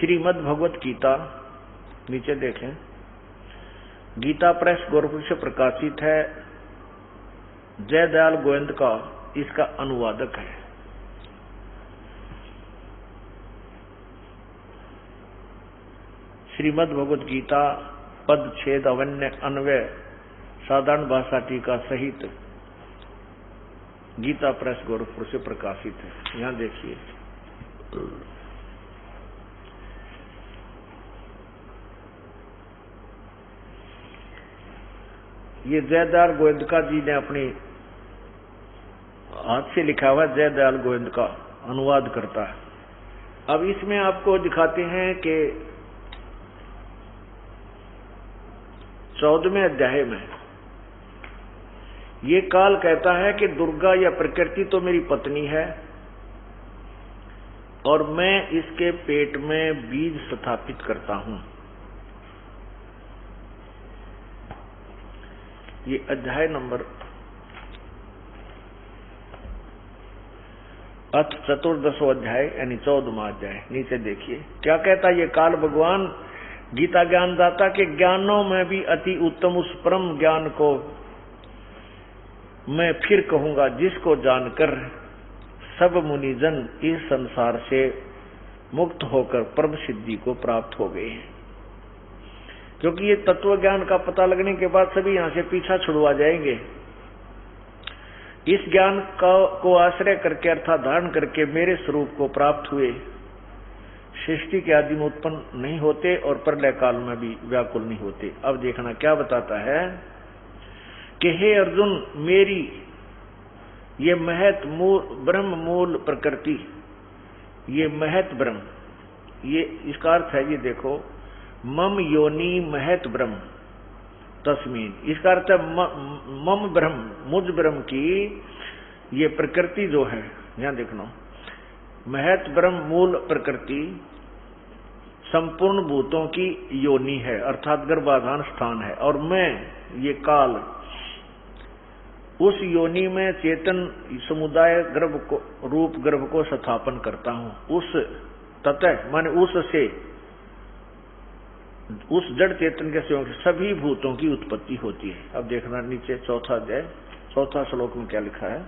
श्रीमद् भगवत गीता, नीचे देखें, गीता प्रेस गोरखपुर से प्रकाशित है। जयदयाल गोविंद का इसका अनुवादक है। श्रीमद् भगवत गीता पद छेद अवन्य अन्वय साधारण भाषा टीका सहित गीता प्रेस गोरखपुर से प्रकाशित है। यहां देखिए, ये जयदयाल गोविंदका जी ने अपनी हाथ से लिखा हुआ जयदयाल गोविंद का अनुवाद करता है। अब इसमें आपको दिखाते हैं कि 14वें अध्याय में ये काल कहता है कि दुर्गा या प्रकृति तो मेरी पत्नी है और मैं इसके पेट में बीज स्थापित करता हूं। ये अध्याय नंबर अथ 14वां अध्याय यानी 14वां अध्याय। नीचे देखिए क्या कहता है ये काल भगवान गीता ज्ञानदाता के ज्ञानों में भी अति उत्तम उस परम ज्ञान को मैं फिर कहूंगा, जिसको जानकर सब मुनिजन इस संसार से मुक्त होकर परम सिद्धि को प्राप्त हो गए हैं। क्योंकि ये तत्व ज्ञान का पता लगने के बाद सभी यहां से पीछा छुड़वा जाएंगे। इस ज्ञान को आश्रय करके अर्थात धारण करके मेरे स्वरूप को प्राप्त हुए सृष्टि के आदि में उत्पन्न नहीं होते और प्रलय काल में भी व्याकुल नहीं होते। अब देखना क्या बताता है कि हे अर्जुन, मेरी ये महत मूल ब्रह्म मूल प्रकृति, ये महत ब्रह्म, ये इसका अर्थ है, ये देखो, मम योनि महत ब्रह्म तस्मीन, इसका अर्थ है मम ब्रह्म, मुझ ब्रह्म की ये प्रकृति जो है, यहां देखना, महत ब्रह्म मूल प्रकृति संपूर्ण भूतों की योनि है अर्थात गर्भाधान स्थान है। और मैं ये काल उस योनि में चेतन समुदाय गर्भ को रूप गर्भ को स्थापन करता हूं। उस ततः माने उससे, उस जड़ चेतन के सहयोग से सभी भूतों की उत्पत्ति होती है। अब देखना नीचे 4वां अध्याय 4वां श्लोक में क्या लिखा है।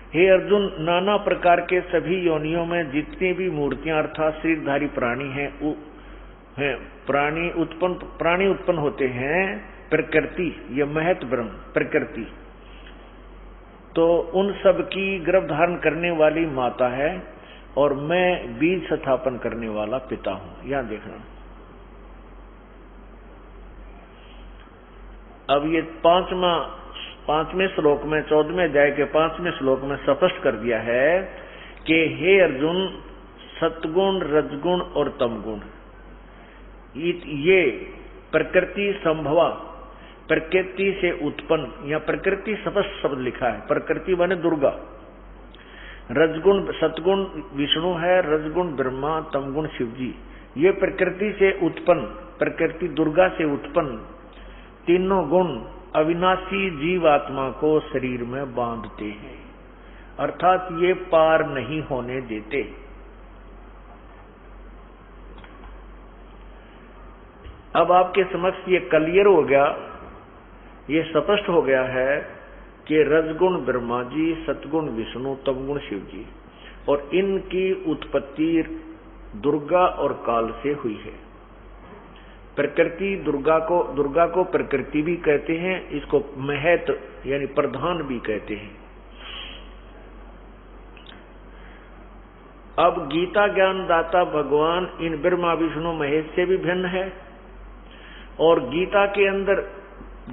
हे अर्जुन, नाना प्रकार के सभी योनियों में जितनी भी मूर्तियां अर्थात शरीरधारी प्राणी हैं प्राणी उत्पन्न होते हैं। प्रकृति, ये महत ब्रह्म प्रकृति तो उन सब की गर्भ धारण करने वाली माता है और मैं बीज स्थापन करने वाला पिता हूं। यहां देखना, अब ये पांचवें श्लोक में 14वें अध्याय के 5वें श्लोक में स्पष्ट कर दिया है कि हे अर्जुन, सतगुण रजगुण और तमगुण ये प्रकृति संभवा, प्रकृति से उत्पन्न, या प्रकृति स्पष्ट शब्द लिखा है, प्रकृति माने दुर्गा, रजगुण सतगुण विष्णु है, रजगुण ब्रह्मा, तमगुण शिव जी, ये प्रकृति से उत्पन्न, प्रकृति दुर्गा से उत्पन्न तीनों गुण अविनाशी जीव आत्मा को शरीर में बांधते हैं अर्थात ये पार नहीं होने देते। अब आपके समक्ष ये क्लियर हो गया, ये स्पष्ट हो गया है कि रजगुण ब्रह्मा जी, सतगुण विष्णु, तमगुण शिव जी, और इनकी उत्पत्ति दुर्गा और काल से हुई है। प्रकृति दुर्गा को प्रकृति भी कहते हैं, इसको महत यानी प्रधान भी कहते हैं। अब गीता ज्ञानदाता भगवान इन ब्रह्मा विष्णु महेश से भी भिन्न है और गीता के अंदर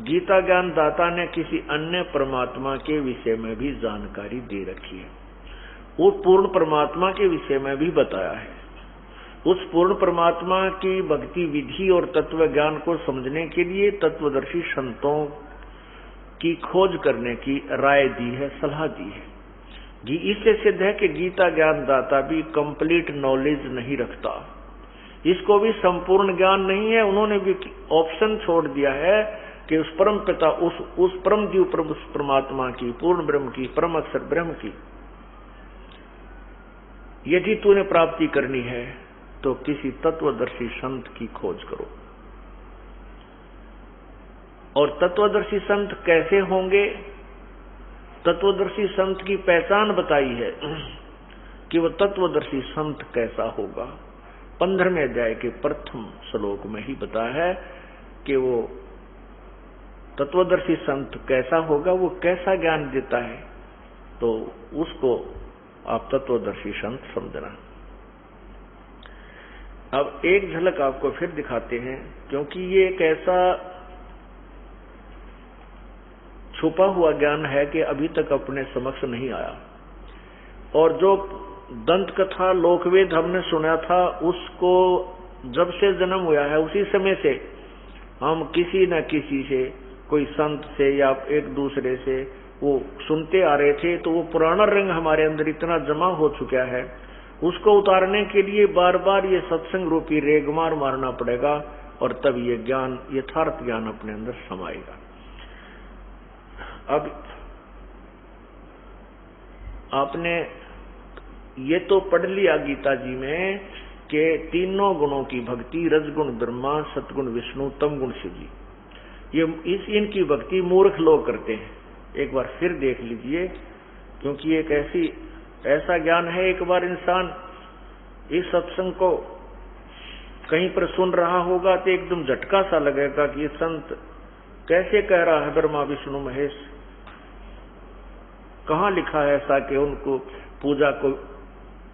गीता ज्ञानदाता ने किसी अन्य परमात्मा के विषय में भी जानकारी दे रखी है। वो पूर्ण परमात्मा के विषय में भी बताया है। उस पूर्ण परमात्मा की भक्ति विधि और तत्व ज्ञान को समझने के लिए तत्वदर्शी संतों की खोज करने की राय दी है, सलाह दी है। इससे सिद्ध है कि गीता ज्ञानदाता भी कंप्लीट नॉलेज नहीं रखता, इसको भी संपूर्ण ज्ञान नहीं है। उन्होंने भी ऑप्शन छोड़ दिया है कि उस परम पिता, उस परम जीव परमात्मा की, पूर्ण ब्रह्म की, परम अक्षर ब्रह्म की यदि तूने प्राप्ति करनी है तो किसी तत्वदर्शी संत की खोज करो। और तत्वदर्शी संत कैसे होंगे? तत्वदर्शी संत की पहचान बताई है कि वह तत्वदर्शी संत कैसा होगा। 15वें अध्याय के प्रथम श्लोक में ही बताया है कि वो तत्वदर्शी संत कैसा होगा, वो कैसा ज्ञान देता है, तो उसको आप तत्वदर्शी संत समझना। अब एक झलक आपको फिर दिखाते हैं, क्योंकि ये एक ऐसा छुपा हुआ ज्ञान है कि अभी तक अपने समक्ष नहीं आया। और जो दंत कथा लोकवेद हमने सुना था, उसको जब से जन्म हुआ है उसी समय से हम किसी न किसी से, कोई संत से या एक दूसरे से वो सुनते आ रहे थे। तो वो पुराना रंग हमारे अंदर इतना जमा हो चुका है, उसको उतारने के लिए बार बार ये सत्संग रूपी रेगमार मारना पड़ेगा, और तब ये ज्ञान, यथार्थ ज्ञान अपने अंदर समाएगा। अब आपने ये तो पढ़ लिया गीता जी में कि तीनों गुणों की भक्ति, रजगुण ब्रह्मा, सतगुण विष्णु, तमगुण शिव जी, ये इनकी भक्ति मूर्ख लोग करते हैं। एक बार फिर देख लीजिए, क्योंकि एक ऐसा ज्ञान है, एक बार इंसान इस सत्संग को कहीं पर सुन रहा होगा तो एकदम झटका सा लगेगा कि ये संत कैसे कह रहा है ब्रह्मा विष्णु महेश। कहाँ लिखा है ऐसा कि उनको पूजा को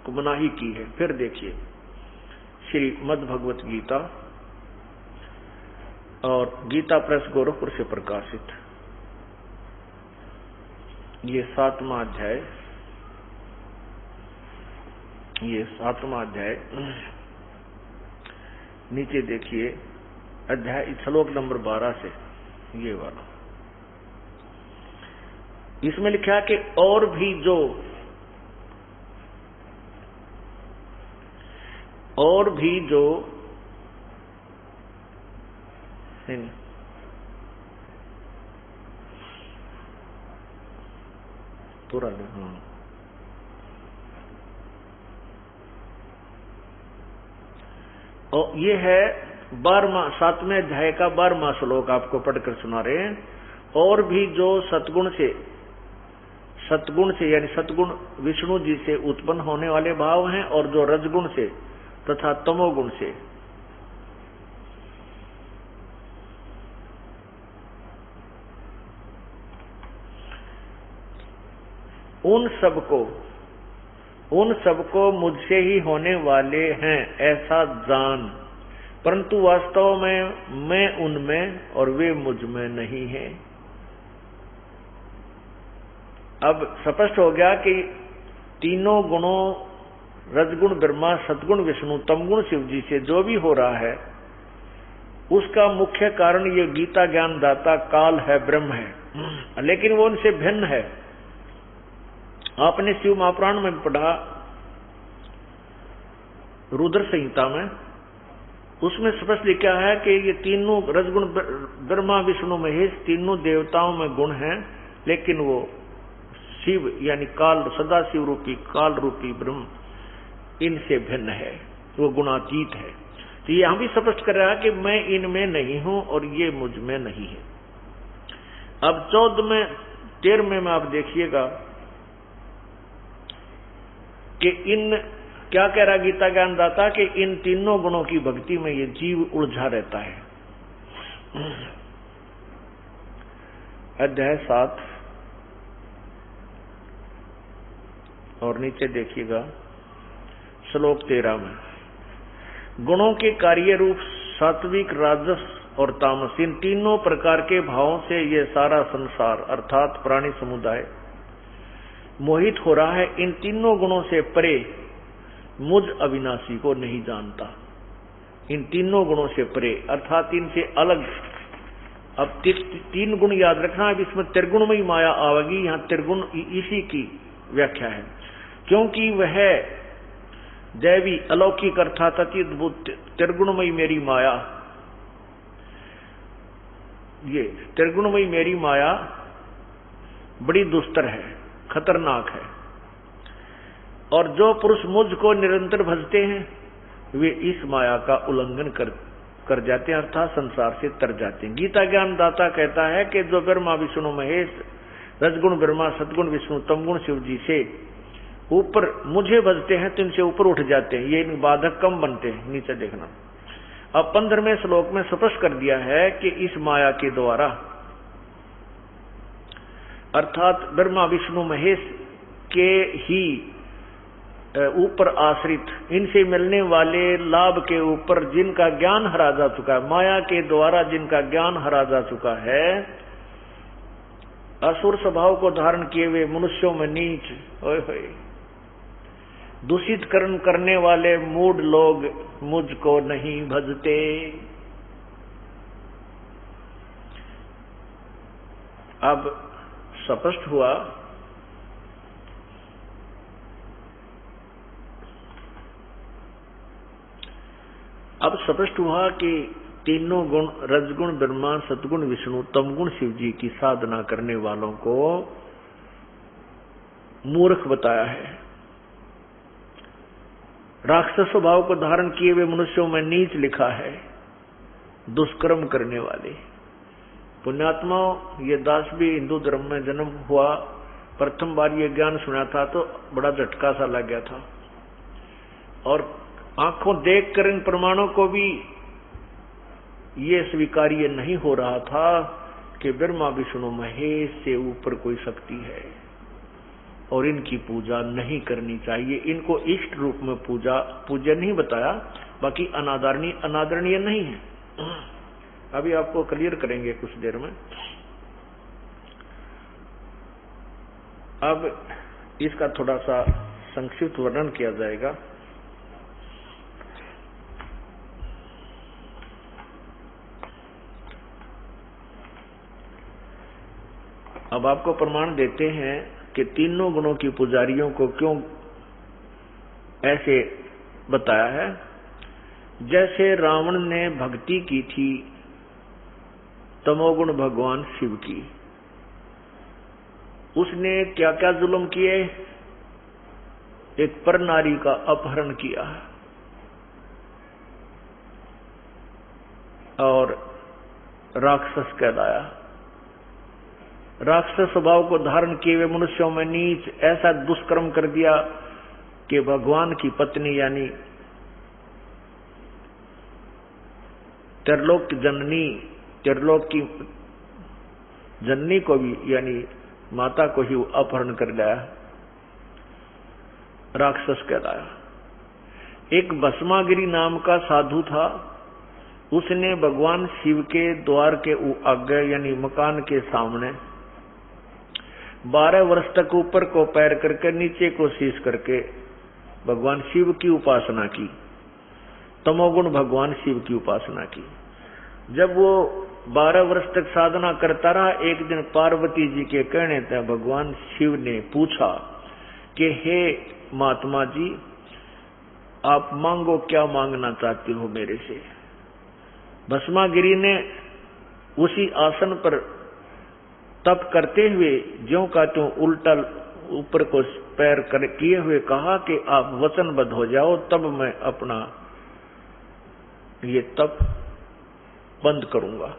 मनाही की है? फिर देखिए श्री मद् भगवत गीता, और गीता प्रेस गोरखपुर से प्रकाशित, ये 7वां अध्याय, ये 7वां अध्याय, नीचे देखिए अध्याय श्लोक नंबर 12 से ये वाला। इसमें लिखा है कि और भी जो पूरा हाँ, और ये है 7वें अध्याय का 12वां श्लोक आपको पढ़कर सुना रहे हैं। और भी जो सतगुण से यानी सतगुण विष्णु जी से उत्पन्न होने वाले भाव हैं, और जो रजगुण से तथा तमोगुण से, उन सबको मुझसे ही होने वाले हैं ऐसा जान, परंतु वास्तव में मैं उनमें और वे मुझ में नहीं हैं। अब स्पष्ट हो गया कि तीनों गुणों, रजगुण ब्रह्मा, सतगुण विष्णु, तमगुण शिव जी से जो भी हो रहा है, उसका मुख्य कारण ये गीता ज्ञान दाता काल है, ब्रह्म है, लेकिन वो उनसे भिन्न है। आपने शिव महापुराण में पढ़ा, रुद्र संहिता में, उसमें स्पष्ट लिखा है कि ये तीनों रजगुण ब्रह्मा विष्णु महेश तीनों देवताओं में गुण हैं, लेकिन वो शिव यानी काल, सदा शिव रूपी काल रूपी ब्रह्म इनसे भिन्न है, वो गुणातीत है। तो ये हम भी स्पष्ट कर रहा है कि मैं इनमें नहीं हूं और ये मुझ में नहीं है। अब 13वें में आप देखिएगा कि क्या कह रहा गीता ज्ञान दाता कि इन तीनों गुणों की भक्ति में ये जीव उलझा रहता है। अध्याय 7 और नीचे देखिएगा श्लोक 13 में, गुणों के कार्य रूप सात्विक, राजस और तामस, इन तीनों प्रकार के भावों से ये सारा संसार अर्थात प्राणी समुदाय मोहित हो रहा है। इन तीनों गुणों से परे मुझ अविनाशी को नहीं जानता। इन तीनों गुणों से परे अर्थात इनसे अलग। अब 3 गुण याद रखना, अब इसमें त्रिगुणमयी माया आवेगी। यहाँ त्रिगुण इसी की व्याख्या है, क्योंकि वह दैवी अलौकिक अर्थात अतिद्भुत त्रिगुणमयी मेरी माया, ये त्रिगुणमयी मेरी माया बड़ी दुस्तर है, खतरनाक है। और जो पुरुष मुझ को निरंतर भजते हैं वे इस माया का उल्लंघन कर जाते हैं, अर्थात संसार से तर जाते हैं। गीता ज्ञान दाता कहता है कि जो ब्रह्मा विष्णु महेश, रजगुण ब्रह्मा, सदगुण विष्णु, तमगुण शिव जी से ऊपर मुझे भजते हैं तो इनसे ऊपर उठ जाते हैं, ये इन बाधक कम बनते हैं। नीचे देखना, अब 15वें श्लोक में स्पष्ट कर दिया है कि इस माया के द्वारा, अर्थात ब्रह्मा विष्णु महेश के ही ऊपर आश्रित, इनसे मिलने वाले लाभ के ऊपर जिनका ज्ञान हरा जा चुका है, माया के द्वारा जिनका ज्ञान हरा जा चुका है, असुर स्वभाव को धारण किए हुए मनुष्यों में नीच, ओए होए, दूषित कर्म करने वाले मूढ़ लोग मुझको नहीं भजते। अब स्पष्ट हुआ कि तीनों गुण, रजगुण ब्रह्मा, सतगुण विष्णु, तमगुण शिव जी की साधना करने वालों को मूर्ख बताया है। राक्षस स्वभाव को धारण किए हुए मनुष्यों में नीच लिखा है, दुष्कर्म करने वाले। पुण्यात्माओं, ये दास भी हिंदू धर्म में जन्म हुआ, प्रथम बार ये ज्ञान सुना था तो बड़ा झटका सा लग गया था, और आंखों देखकर इन प्रमाणों को भी ये स्वीकार्य नहीं हो रहा था कि ब्रह्मा विष्णु महेश से ऊपर कोई शक्ति है और इनकी पूजा नहीं करनी चाहिए। इनको इष्ट रूप में पूजा नहीं बताया, बाकी अनादरणीय नहीं है। अभी आपको क्लियर करेंगे कुछ देर में। अब इसका थोड़ा सा संक्षिप्त वर्णन किया जाएगा। अब आपको प्रमाण देते हैं कि तीनों गुणों की पुजारियों को क्यों ऐसे बताया है। जैसे रावण ने भक्ति की थी तमोगुण भगवान शिव की, उसने क्या क्या जुल्म किए, एक पर नारी का अपहरण किया और राक्षस कहलाया। राक्षस स्वभाव को धारण किए हुए मनुष्यों में नीच ऐसा दुष्कर्म कर दिया कि भगवान की पत्नी यानी त्रिलोक की जननी को भी यानी माता को ही अपहरण कर लाया, राक्षस कहलाया। एक भस्मागिरी नाम का साधु था, उसने भगवान शिव के द्वार के आगे यानी मकान के सामने 12 वर्ष तक ऊपर को पैर करके नीचे को शीश करके भगवान शिव की उपासना की, तमोगुण भगवान शिव की उपासना की। जब वो 12 वर्ष तक साधना करता रहा, एक दिन पार्वती जी के कहने पर भगवान शिव ने पूछा कि हे महात्मा जी, आप मांगो, क्या मांगना चाहते हो मेरे से। भस्मागिरी ने उसी आसन पर तप करते हुए ज्यों का त्यों उल्टा ऊपर को पैर किए हुए कहा कि आप वचनबद्ध हो जाओ, तब मैं अपना ये तप बंद करूंगा।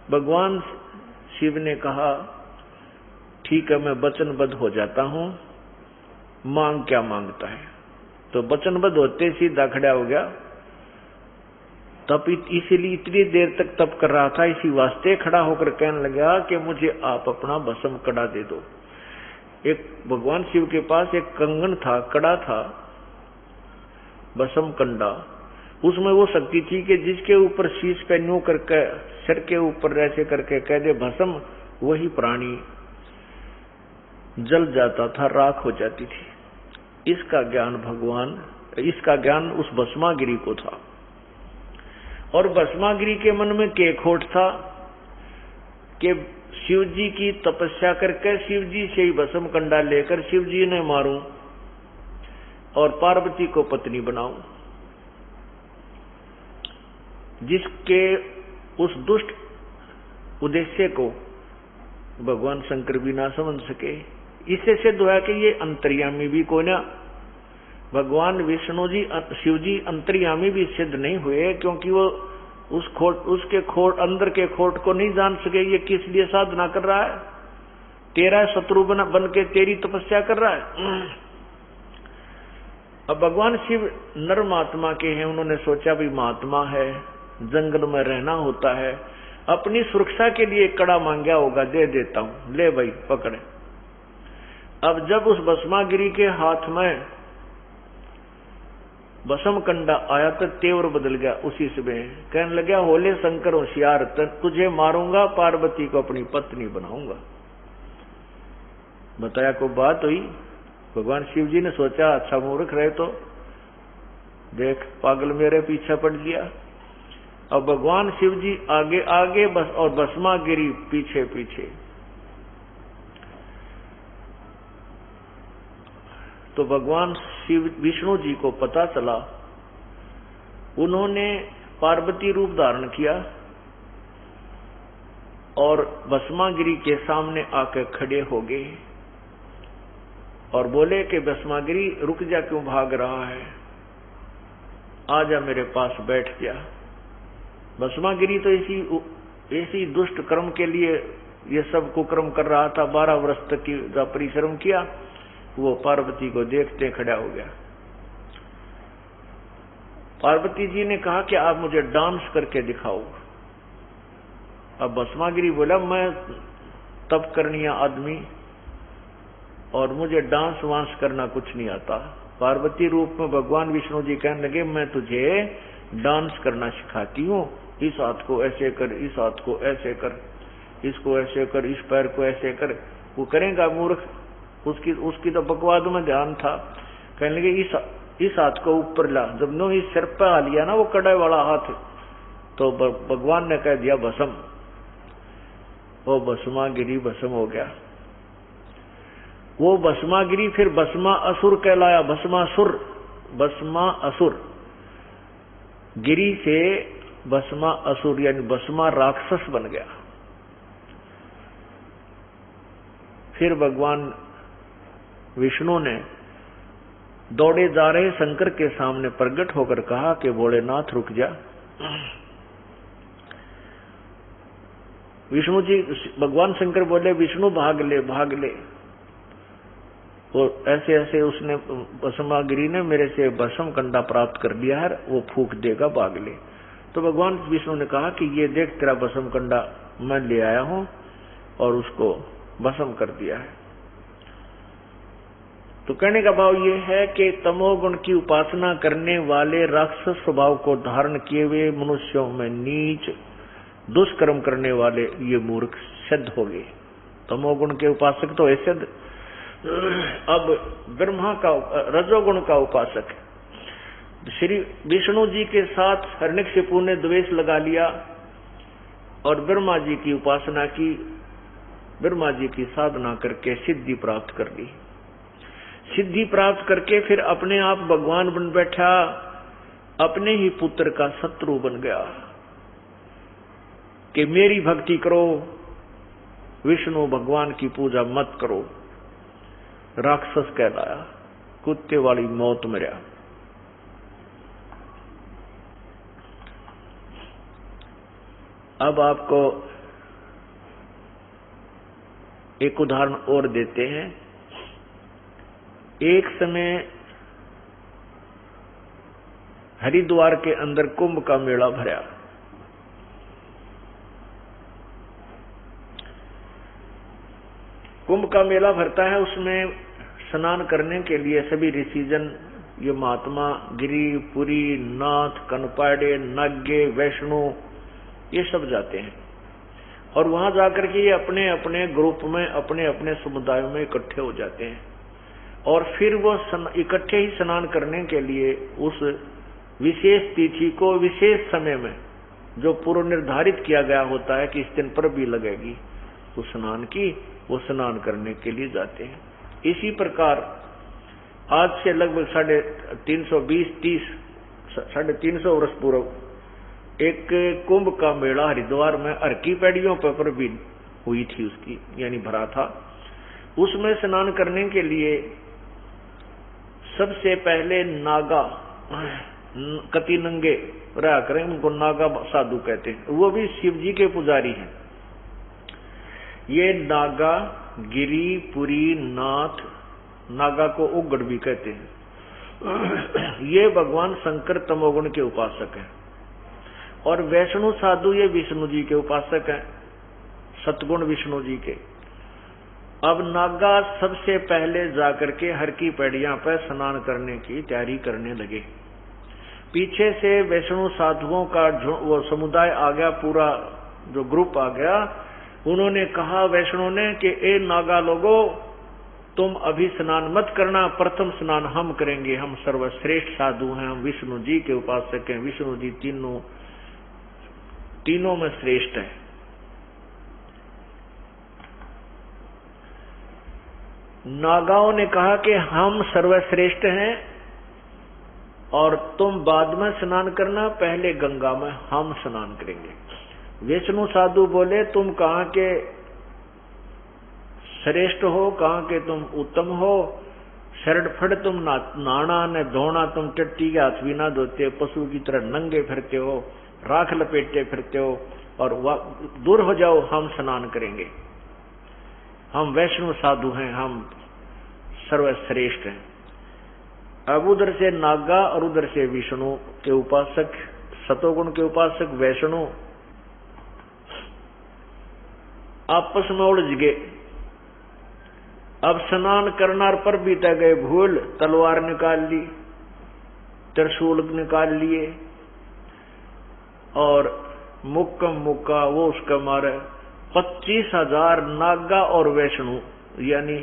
भगवान शिव ने कहा ठीक है, मैं वचनबद्ध हो जाता हूं, मांग क्या मांगता है। तो वचनबद्ध होते सीधा खड़ा हो गया। तप इसीलिए इतनी देर तक तप कर रहा था, इसी वास्ते खड़ा होकर कहने लगा कि मुझे आप अपना भस्म कड़ा दे दो। एक भगवान शिव के पास एक कंगन था, कड़ा था, भस्म कंडा, उसमें वो शक्ति थी कि जिसके ऊपर शीश पे न्यू करके सिर के ऊपर ऐसे करके कह दे भस्म, वही प्राणी जल जाता था, राख हो जाती थी। इसका ज्ञान उस भस्मागिरी को था। और भस्मागिरी के मन में के खोट था कि शिव जी की तपस्या करके शिव जी से ही भस्म कंडा लेकर शिव जी ने मारूं और पार्वती को पत्नी बनाऊं। जिसके उस दुष्ट उद्देश्य को भगवान शंकर भी ना समझ सके। इससे सिद्ध हुआ कि ये अंतर्यामी भी कोई ना, भगवान विष्णु जी शिव जी अंतर्यामी भी सिद्ध नहीं हुए, क्योंकि वो उसके अंदर के खोट को नहीं जान सके ये किस लिए साधना कर रहा है। तेरा शत्रु बन के तेरी तपस्या कर रहा है। अब भगवान शिव नर महात्मा के हैं, उन्होंने सोचा भी महात्मा है, जंगल में रहना होता है, अपनी सुरक्षा के लिए कड़ा मांगा होगा, दे देता हूं, ले भाई पकड़े। अब जब उस भस्मागिरी के हाथ में भस्म कंडा आया तो तेवर बदल गया उसी समय। कहने लगा, होले शंकर होशियार, तुझे मारूंगा, पार्वती को अपनी पत्नी बनाऊंगा। बताया को बात हुई। भगवान शिव जी ने सोचा, अच्छा मूर्ख रहे तो देख, पागल मेरे पीछे पड़ गया। अब भगवान शिव जी आगे आगे बस और भस्मागिरी पीछे पीछे। तो भगवान शिव विष्णु जी को पता चला, उन्होंने पार्वती रूप धारण किया और भस्मागिरी के सामने आकर खड़े हो गए और बोले कि भस्मागिरी रुक जा, क्यों भाग रहा है, आजा मेरे पास बैठ जा। भस्मागिरी तो इसी दुष्ट कर्म के लिए ये सब कुकर्म कर रहा था। 12 वर्ष तक की परिश्रम किया, वो पार्वती को देखते खड़ा हो गया। पार्वती जी ने कहा कि आप मुझे डांस करके दिखाओ। अब भस्मागिरी बोला, मैं तप करनिया आदमी और मुझे डांस वांस करना कुछ नहीं आता। पार्वती रूप में भगवान विष्णु जी कहने लगे, मैं तुझे डांस करना सिखाती हूँ, इस हाथ को ऐसे कर, इस हाथ को ऐसे कर, इसको ऐसे कर, इस पैर को ऐसे कर। वो करेगा मूर्ख, उसकी तो बकवाद में ध्यान था। कहने लगे, इस हाथ को ऊपर ला। जब नो इस सिर पे आ लिया ना वो कड़े वाला हाथ, तो भगवान ने कह दिया भस्म। वो भस्मागिरी भस्म हो गया। वो भस्मागिरी फिर भस्मा असुर कहलाया। भस्मा असुर गिरी से भस्मा असुर यानी भस्मा राक्षस बन गया। फिर भगवान विष्णु ने दौड़े जा रहे शंकर के सामने प्रकट होकर कहा कि भोलेनाथ रुक जा। विष्णु जी, भगवान शंकर बोले, विष्णु भाग ले भाग ले। और ऐसे ऐसे उसने भस्मागिरी ने मेरे से भस्म कंडा प्राप्त कर लिया है, वो फूंक देगा, भाग ले। तो भगवान विष्णु ने कहा कि ये देख, तेरा भस्म कंडा मैं ले आया हूं और उसको भस्म कर दिया है। तो कहने का भाव ये है कि तमोगुण की उपासना करने वाले राक्षस स्वभाव को धारण किए हुए मनुष्यों में नीच दुष्कर्म करने वाले ये मूर्ख सिद्ध हो गए। तमोगुण के उपासक तो ऐसे। अब ब्रह्मा का रजोगुण का उपासक श्री विष्णु जी के साथ हिरण्यकशिपु ने द्वेष लगा लिया और ब्रह्मा जी की उपासना की, ब्रह्मा जी की साधना करके सिद्धि प्राप्त कर ली। सिद्धि प्राप्त करके फिर अपने आप भगवान बन बैठा, अपने ही पुत्र का शत्रु बन गया कि मेरी भक्ति करो, विष्णु भगवान की पूजा मत करो। राक्षस कहलाया, कुत्ते वाली मौत मरा। अब आपको एक उदाहरण और देते हैं। एक समय हरिद्वार के अंदर कुंभ का मेला भरा। कुंभ का मेला भरता है, उसमें स्नान करने के लिए सभी ऋषिजन, ये महात्मा, गिरी, पुरी, नाथ, कनपाड़े, नागे, वैष्णो, ये सब जाते हैं और वहां जाकर के ये अपने अपने ग्रुप में, अपने अपने समुदायों में इकट्ठे हो जाते हैं और फिर वो इकट्ठे ही स्नान करने के लिए उस विशेष तिथि को विशेष समय में जो पूर्व निर्धारित किया गया होता है कि इस दिन पर भी लगेगी उस स्नान की, वो स्नान करने के लिए जाते हैं। इसी प्रकार आज से लगभग 350 वर्ष पूर्व एक कुंभ का मेला हरिद्वार में हर की पैड़ियों पर भी हुई थी, उसकी यानी भरा था। उसमें स्नान करने के लिए सबसे पहले नागा कति नंगे रहा करें, उनको नागा साधु कहते हैं, वो भी शिव जी के पुजारी हैं। ये नागा, गिरी, पुरी, नाथ, नागा को उग्र भी कहते हैं, ये भगवान शंकर तमोगुण के उपासक हैं। और वैष्णु साधु ये विष्णु जी के उपासक हैं, सतगुण विष्णु जी के। अब नागा सबसे पहले जाकर के हर की पैड़ियां पर स्नान करने की तैयारी करने लगे। पीछे से वैष्णु साधुओं का वो समुदाय आ गया, पूरा जो ग्रुप आ गया। उन्होंने कहा वैष्णु ने कि ए नागा लोगो, तुम अभी स्नान मत करना, प्रथम स्नान हम करेंगे, हम सर्वश्रेष्ठ साधु हैं, हम विष्णु जी के उपासक हैं, विष्णु जी तीनों में श्रेष्ठ है। नागाओं ने कहा कि हम सर्वश्रेष्ठ हैं और तुम बाद में स्नान करना, पहले गंगा में हम स्नान करेंगे। विष्णु साधु बोले तुम कहाँ के श्रेष्ठ हो, कहाँ के तुम उत्तम हो, शरणफड़ तुम नहाना न धोना, तुम टट्टी के हाथ भी ना धोते, पशु की तरह नंगे फिरते हो, राख लपेटते फिरते हो, और दूर हो जाओ, हम स्नान करेंगे, हम वैष्णव साधु हैं, हम सर्वश्रेष्ठ हैं। अब उधर से नागा और उधर से विष्णु के उपासक, सतोगुण के उपासक वैष्णु आपस में उलझ गए। अब स्नान करना पर बीता गए भूल, तलवार निकाल ली, त्रिशूल निकाल लिए और मुक्का वो उसका मारे 25,000 नागा और वैष्णु, यानी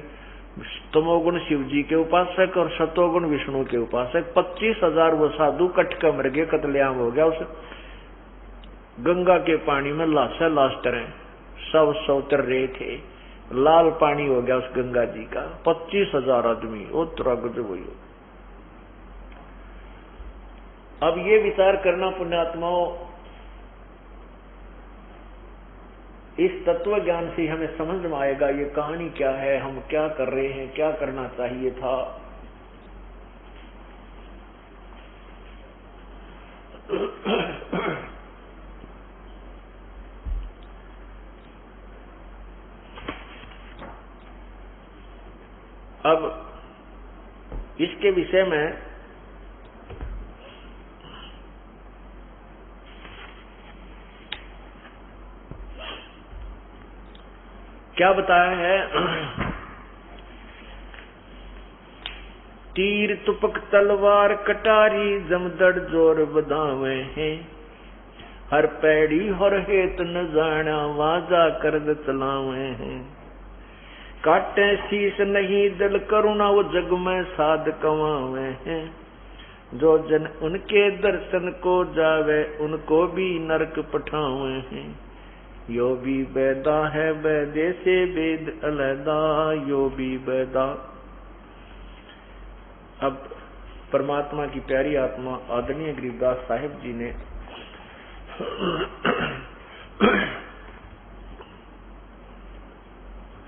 तमोगुण शिव जी के उपासक और सतोगुण विष्णु के उपासक, 25,000 वो साधु कटका मर गए, कत्लेआम हो गया। उस गंगा के पानी में लाशा लाश तरह सब सौतर रहे थे, लाल पानी हो गया उस गंगा जी का। 25,000 आदमी उत्तरा गजब हुई। अब ये विचार करना पुण्यात्माओं, इस तत्व ज्ञान से हमें समझ में आएगा ये कहानी क्या है, हम क्या कर रहे हैं, क्या करना चाहिए था। अब इसके विषय में क्या बताया है? तीर तुपक तलवार कटारी जमदड़ जोर बधावे हैं, हर पैड़ी हर हेत न जाना वाजा कर चलावे हैं। काटे शीश नहीं दिल करुणा वो जग में साध कमावे हैं, जो जन उनके दर्शन को जावे उनको भी नरक पठावे हैं। यो भी बैदा है बैदे से वेद अलहदा, यो भी बैदा। अब परमात्मा की प्यारी आत्मा आदरणीय गरीबदास साहिब जी ने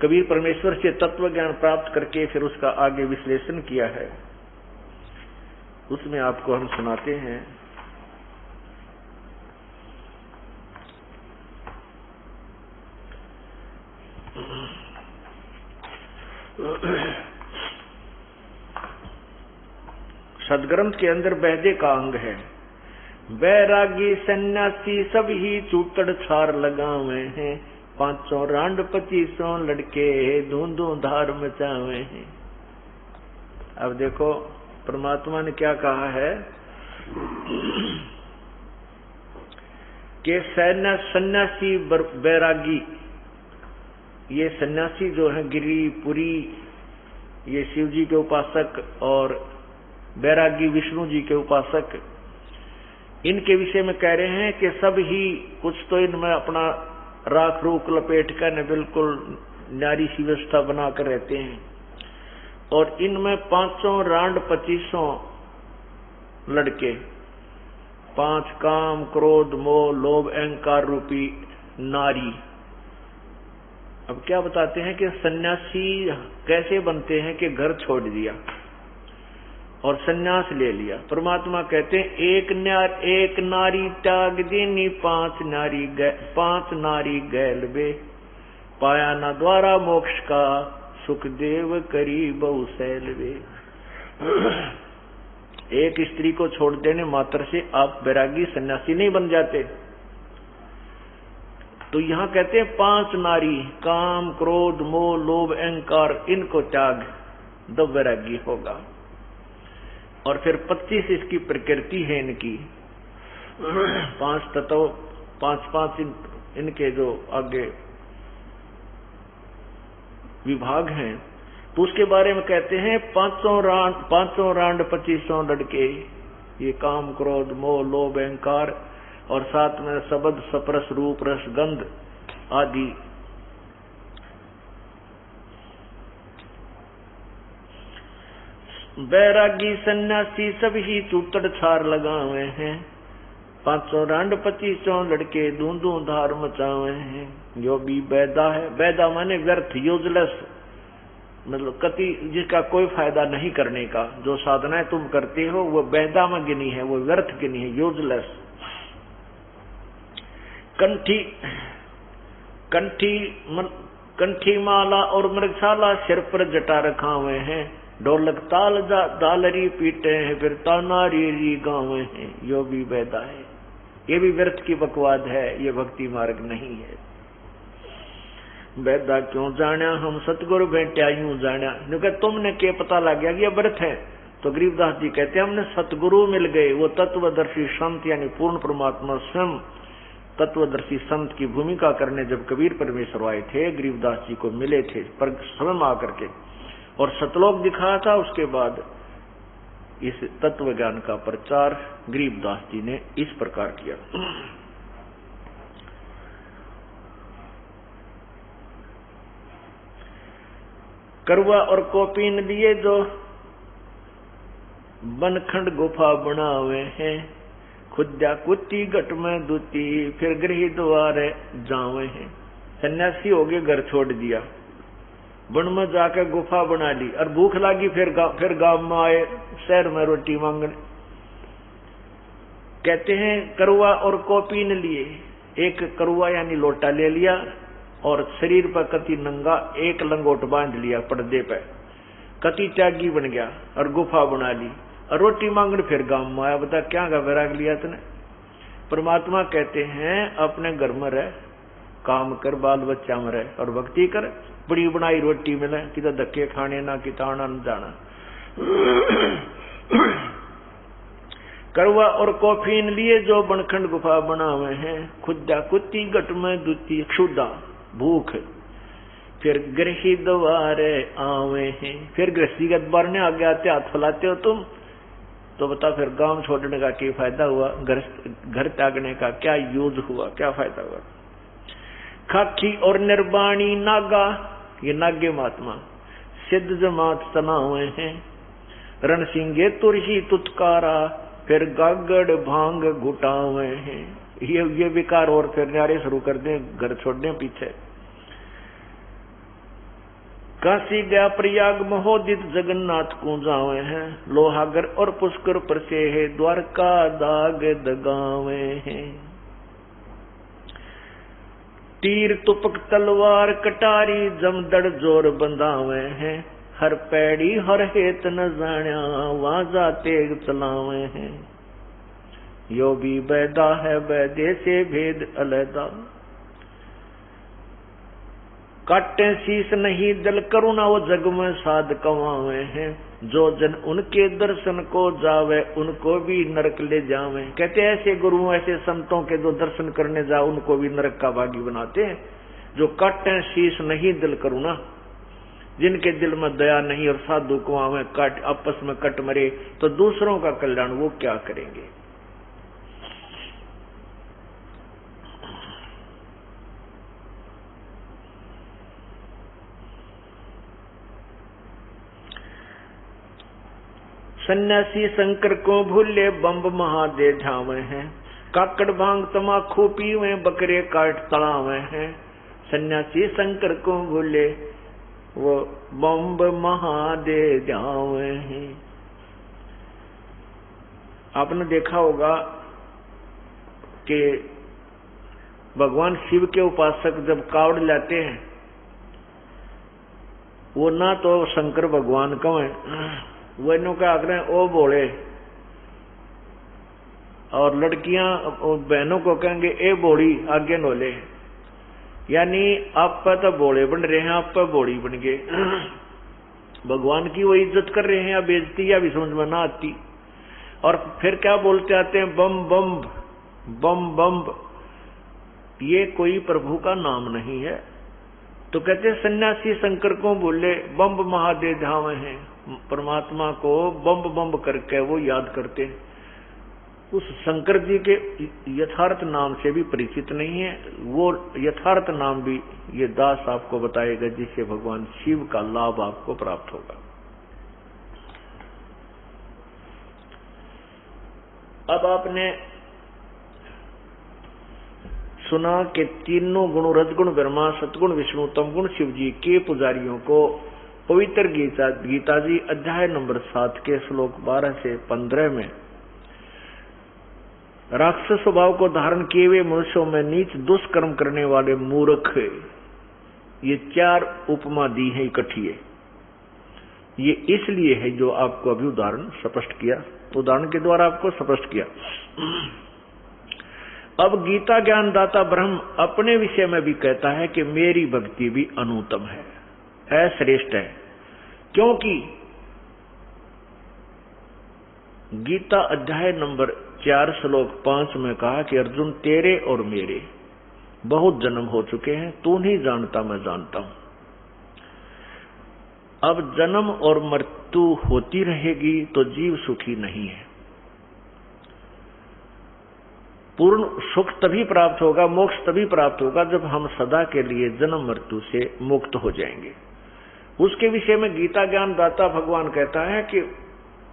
कबीर परमेश्वर से तत्व ज्ञान प्राप्त करके फिर उसका आगे विश्लेषण किया है, उसमें आपको हम सुनाते हैं। सदग्रंथ के अंदर बैदे का अंग है। बैरागी सन्यासी सब ही चूतड़ छार लगावे हैं, 500 रांड 2500 लड़के धूंधू धार मचावे हैं। अब देखो परमात्मा ने क्या कहा है कि सन्यासी बैरागी, ये सन्यासी जो है गिरी पुरी, ये शिव जी के उपासक, और बैरागी विष्णु जी के उपासक, इनके विषय में कह रहे हैं कि सब ही कुछ तो इनमें अपना राख रूख लपेट कर न बिल्कुल नारी सी व्यवस्था बनाकर रहते हैं, और इनमें 500 रांड 2500 लड़के, 5 काम क्रोध मोह लोभ अहंकार रूपी नारी। अब क्या बताते हैं कि सन्यासी कैसे बनते हैं कि घर छोड़ दिया, और सन्यास ले लिया। परमात्मा कहते हैं एक नारी त्याग दीनी पांच नारी गैल बे, पाया न द्वारा मोक्ष का सुखदेव करी बहु सैल वे। एक स्त्री को छोड़ देने मात्र से आप वैरागी सन्यासी नहीं बन जाते। तो यहाँ कहते हैं 5 नारी, काम क्रोध मोह लोभ अहंकार, इनको त्याग दो वैरागी होगा। और फिर 25 इसकी प्रकृति है इनकी, 5 तत्व 5 इनके जो आगे विभाग हैं, तो उसके बारे में कहते हैं 500 रांड 2500 लड़के, ये काम क्रोध मोह लोभ अहंकार, और साथ में शब्द सपरस रूप रस गंध आदि। बैरागी सन्यासी सभी चूतड़ छार लगावे हैं, 500 रांड 2500 लड़के दूं धार मचावे हैं। जो भी बैदा है, बैदा माने व्यर्थ, यूजलेस, मतलब कति जिसका कोई फायदा नहीं करने का, जो साधनाएं तुम करते हो वो बैदा में गिनी है, वो व्यर्थ गिनी है, यूजलेस। कंठी माला और मृगशाला सिर पर जटा रखा हुए हैं, ढोलक ताल दालरी पीटे हैं, फिर तानारी री गावे हैं। यो भी बैदा है, ये भी व्यर्थ की बकवाद है, ये भक्ति मार्ग नहीं है। बैदा क्यों जाना हम सतगुरु भेंट्या यूं जाना, क्योंकि तुमने क्या पता लग गया कि ये व्यर्थ है। तो गरीबदास जी कहते हैं हमने सतगुरु मिल गए, वो तत्वदर्शी संत यानी पूर्ण परमात्मा स्वयं तत्वदर्शी संत की भूमिका करने जब कबीर परमेश्वर आए थे, गरीबदास जी को मिले थे पर स्वयं आकर के, और सतलोक दिखाया था। उसके बाद इस तत्व ज्ञान का प्रचार गरीबदास जी ने इस प्रकार किया। करवा और कोपीन लिए जो बनखंड गुफा बनावे हैं, खुद्या कुत्ती घट में दूती, फिर गृह द्वार जावे हैं। सन्यासी हो गए, घर छोड़ दिया, वन में जाकर गुफा बना ली, और भूख लगी फिर गांव में आए शहर में रोटी मांगने। कहते हैं करुआ और कोपीन लिए, एक करुआ यानी लोटा ले लिया और शरीर पर कति नंगा एक लंगोट बांध लिया पर्दे पे, कति त्यागी बन गया और गुफा बना ली, और रोटी मांगने फिर गांव में आया। बता क्या का वैराग लिया तूने। परमात्मा कहते हैं अपने घर में रह, काम कर, बाल बच्चा में रह और भक्ति कर, बड़ी बनाई रोटी मिले, किधर धक्के खाने ना किताना न जाना। करवा और कोफीन लिए जो बनखंड गुफा बनावे हैं, खुदा कुत्ती घट में दूती, क्षुदा भूख, फिर गृही द्वारे आवे हैं। फिर गृहस्थी के द्वार ने आगे आते हाथ फैलाते हो तुम, तो बता फिर गांव छोड़ने का क्या फायदा हुआ, घर त्यागने का क्या यूज हुआ, क्या फायदा हुआ। खाकी और निर्वाणी नागा, ये नागे महात्मा सिद्ध जमात तनावे हैं, रणसिंगे तुरही तुतकारा, फिर गागड़ भांग घुटावे हैं। ये विकार और फिर न्यारे शुरू कर दें, घर छोड़ने पीछे। काशी गया प्रयाग महोदित जगन्नाथ को जावे हैं, लोहागर और पुष्कर पर से है, द्वारका दाग दगावे हैं। तीर तुपक तलवार कटारी जमदड़ जोर बंधावे हैं, हर पैड़ी हर हेत न जाण्या वाजा तेग चलावे हैं। यो भी बैदा है वैदे से भेद अलैदा, काटे शीस नहीं दल करुणा वो जग में साध कमावे हैं। जो जन उनके दर्शन को जावे उनको भी नरक ले जावे। कहते ऐसे गुरुओं ऐसे संतों के जो दर्शन करने जाओ उनको भी नरक का भागी बनाते हैं। जो काटे शीस नहीं दिल करुणा, जिनके दिल में दया नहीं और साधु को आवे काट आपस में कट मरे, तो दूसरों का कल्याण वो क्या करेंगे। सन्यासी शंकर को भूले बम्ब महादेव झावे हैं, काकड़ भांग तमाखू पीवे बकरे काट तड़ावे हैं। सन्यासी शंकर को भूले वो बम्ब महादेव झावे हैं। आपने देखा होगा कि भगवान शिव के उपासक जब कावड़ लाते हैं, वो ना तो शंकर भगवान को है, वो इन्हों के आग्रह ओ बोले, और लड़कियां बहनों को कहेंगे ए बोड़ी आगे नोले, यानी आप पर तो बोले बन रहे हैं, आप पर बोड़ी बन गए। भगवान की वो इज्जत कर रहे हैं या बेइज्जती, या भी समझ में ना आती। और फिर क्या बोलते आते हैं, बम बम बम बम। ये कोई प्रभु का नाम नहीं है। तो कहते सन्यासी शंकर को बोले बम्ब महादेव धाम है, परमात्मा को बम्ब बम्ब करके वो याद करते हैं। उस शंकर जी के यथार्थ नाम से भी परिचित नहीं है। वो यथार्थ नाम भी ये दास आपको बताएगा, जिससे भगवान शिव का लाभ आपको प्राप्त होगा। अब आपने सुना कि तीनों गुण, रजगुण ब्रह्मा, सतगुण विष्णु, तमगुण शिव जी के पुजारियों को पवित्र गीता जी अध्याय नंबर 7 के श्लोक 12 से 15 में राक्षस स्वभाव को धारण किए हुए मनुष्यों में नीच दुष्कर्म करने वाले मूर्ख, ये 4 उपमा दी है इकट्ठी। ये इसलिए है जो आपको अभी उदाहरण स्पष्ट किया, उदाहरण के द्वारा आपको स्पष्ट किया। अब गीता ज्ञानदाता ब्रह्म अपने विषय में भी कहता है कि मेरी भक्ति भी अनुत्तम है, श्रेष्ठ है। क्योंकि गीता अध्याय नंबर 4 श्लोक 5 में कहा कि अर्जुन तेरे और मेरे बहुत जन्म हो चुके हैं, तू नहीं जानता मैं जानता हूं। अब जन्म और मृत्यु होती रहेगी तो जीव सुखी नहीं है। पूर्ण सुख तभी प्राप्त होगा, मोक्ष तभी प्राप्त होगा जब हम सदा के लिए जन्म मृत्यु से मुक्त हो जाएंगे। उसके विषय में गीता ज्ञान दाता भगवान कहता है कि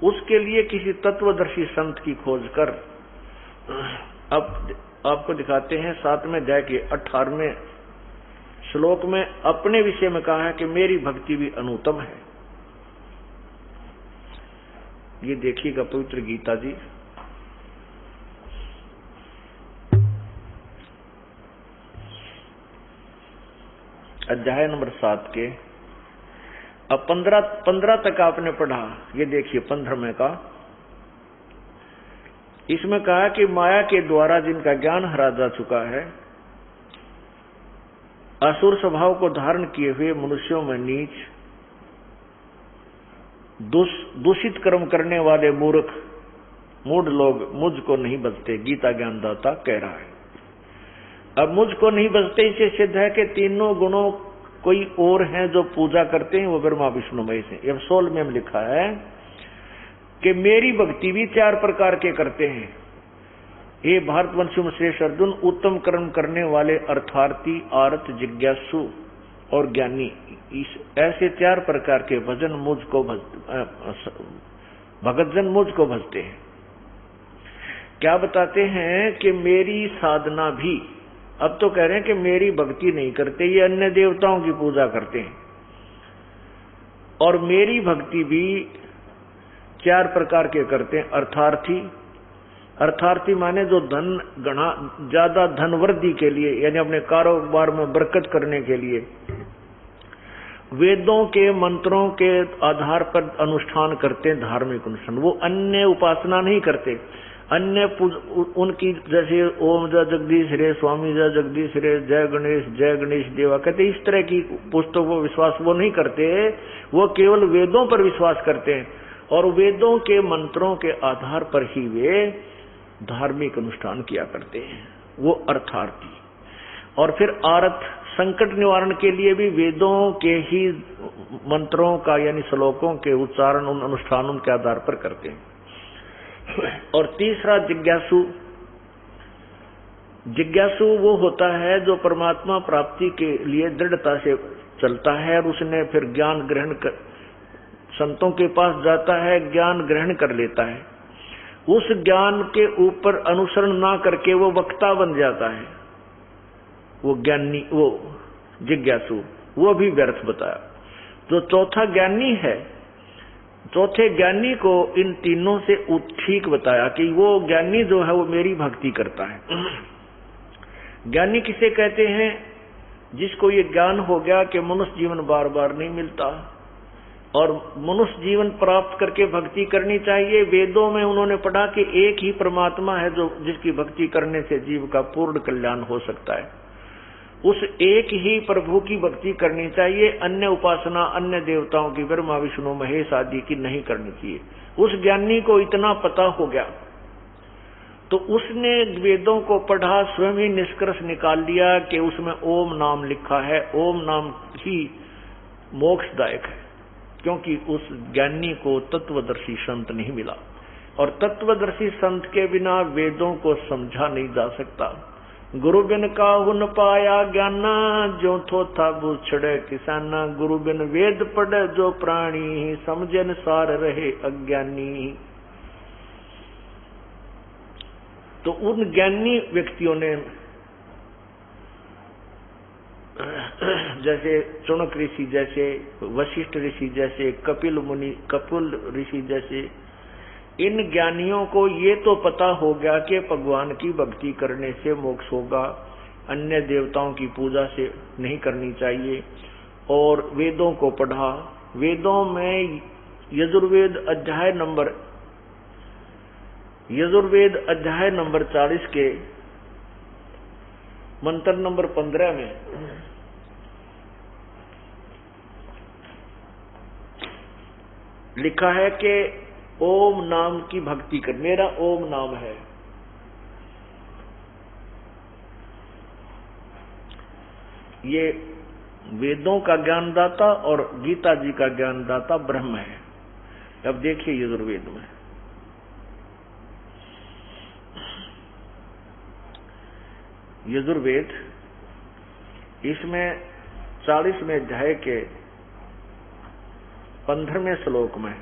उसके लिए किसी तत्वदर्शी संत की खोज कर। अब आपको दिखाते हैं 7वें अध्याय के 18वें श्लोक में अपने विषय में कहा है कि मेरी भक्ति भी अनुत्तम है। ये देखिएगा पवित्र गीता जी अध्याय नंबर 7 के अब 15 तक आपने पढ़ा। ये देखिए 15वें का, इसमें कहा कि माया के द्वारा जिनका ज्ञान हरा जा चुका है, असुर स्वभाव को धारण किए हुए मनुष्यों में नीच दूषित कर्म करने वाले मूढ़ लोग मुझको नहीं बचते, गीता ज्ञानदाता कह रहा है। अब मुझको नहीं बचते, इससे सिद्ध है कि तीनों गुणों कोई और हैं जो पूजा करते हैं, वो ब्रह्मा विष्णु महेश हैं। अब 16 में लिखा है कि मेरी भक्ति भी 4 प्रकार के करते हैं। ये भारतवंशी श्रेष्ठ अर्जुन, उत्तम कर्म करने वाले अर्थार्थी, आर्त, जिज्ञासु और ज्ञानी, इस ऐसे 4 प्रकार के भजन मुझको भगतजन मुझको भजते हैं। क्या बताते हैं कि मेरी साधना भी, अब तो कह रहे हैं कि मेरी भक्ति नहीं करते, ये अन्य देवताओं की पूजा करते हैं। और मेरी भक्ति भी 4 प्रकार के करते हैं। अर्थार्थी माने जो धन गणा ज्यादा धन वृद्धि के लिए, यानी अपने कारोबार में बरकत करने के लिए वेदों के मंत्रों के आधार पर अनुष्ठान करते हैं, धार्मिक अनुष्ठान। वो अन्य उपासना नहीं करते, अन्य उनकी जैसे ओम जय जगदीश रे, स्वामी जय जगदीश रे, जय गणेश देवा कहते, इस तरह की पुस्तकों को विश्वास वो नहीं करते। वो केवल वेदों पर विश्वास करते हैं और वेदों के मंत्रों के आधार पर ही वे धार्मिक अनुष्ठान किया करते हैं, वो अर्थार्थी। और फिर आर्त, संकट निवारण के लिए भी वेदों के ही मंत्रों का यानी श्लोकों के उच्चारण उन अनुष्ठानों के आधार पर करते हैं। और तीसरा जिज्ञासु वो होता है जो परमात्मा प्राप्ति के लिए दृढ़ता से चलता है और उसने फिर ज्ञान ग्रहण कर, संतों के पास जाता है, ज्ञान ग्रहण कर लेता है। उस ज्ञान के ऊपर अनुसरण ना करके वो वक्ता बन जाता है, वो ज्ञानी, वो जिज्ञासु, वो भी व्यर्थ बताया। जो चौथा ज्ञानी है चौथे ज्ञानी को इन तीनों से ठीक बताया कि वो ज्ञानी जो है वो मेरी भक्ति करता है। ज्ञानी किसे कहते हैं? जिसको ये ज्ञान हो गया कि मनुष्य जीवन बार बार नहीं मिलता और मनुष्य जीवन प्राप्त करके भक्ति करनी चाहिए। वेदों में उन्होंने पढ़ा कि एक ही परमात्मा है जो जिसकी भक्ति करने से जीव का पूर्ण कल्याण हो सकता है। उस एक ही प्रभु की भक्ति करनी चाहिए। अन्य उपासना अन्य देवताओं की, ब्रह्मा विष्णु महेश आदि की नहीं करनी चाहिए। उस ज्ञानी को इतना पता हो गया तो उसने वेदों को पढ़ा, स्वयं ही निष्कर्ष निकाल लिया कि उसमें ओम नाम लिखा है। ओम नाम ही मोक्षदायक है, क्योंकि उस ज्ञानी को तत्वदर्शी संत नहीं मिला और तत्वदर्शी संत के बिना वेदों को समझा नहीं जा सकता। गुरु बिन काहू न पाया ज्ञाना, जो थोथा बूछड़े किसाना। गुरु बिन वेद पढ़े जो प्राणी, समझे न सार रहे अज्ञानी। तो उन ज्ञानी व्यक्तियों ने जैसे चुनक ऋषि, जैसे वशिष्ठ ऋषि, जैसे कपिल ऋषि जैसे इन ज्ञानियों को ये तो पता हो गया कि भगवान की भक्ति करने से मोक्ष होगा, अन्य देवताओं की पूजा से नहीं करनी चाहिए। और वेदों को पढ़ा। वेदों में यजुर्वेद अध्याय नंबर 40 के मंत्र नंबर 15 में लिखा है कि ओम नाम की भक्ति कर। मेरा ओम नाम है। ये वेदों का ज्ञानदाता और गीता जी का ज्ञानदाता ब्रह्म है। अब देखिए यजुर्वेद में यजुर्वेद इसमें 40वें अध्याय के 15वें श्लोक में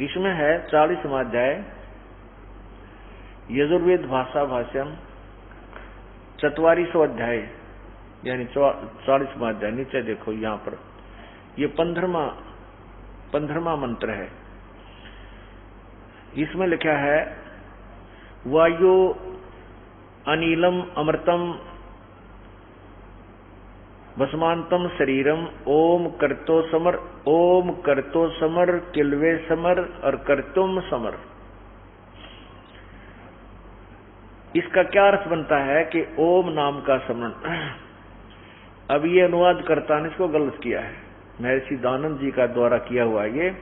इसमें है 40वां अध्याय यजुर्वेद भाषा भाष्यम 44वां अध्याय यानी 40वां अध्याय। नीचे देखो यहाँ पर ये 15वां मंत्र है। इसमें लिखा है वायु अनिलम अमृतम भस्मांतम शरीरम ओम करतो समर किलवे समर और कर्तुम समर। इसका क्या अर्थ बनता है कि ओम नाम का स्मरण। अब ये अनुवादकर्ता ने इसको गलत किया है, महर्षि दानंद जी का द्वारा किया हुआ ये।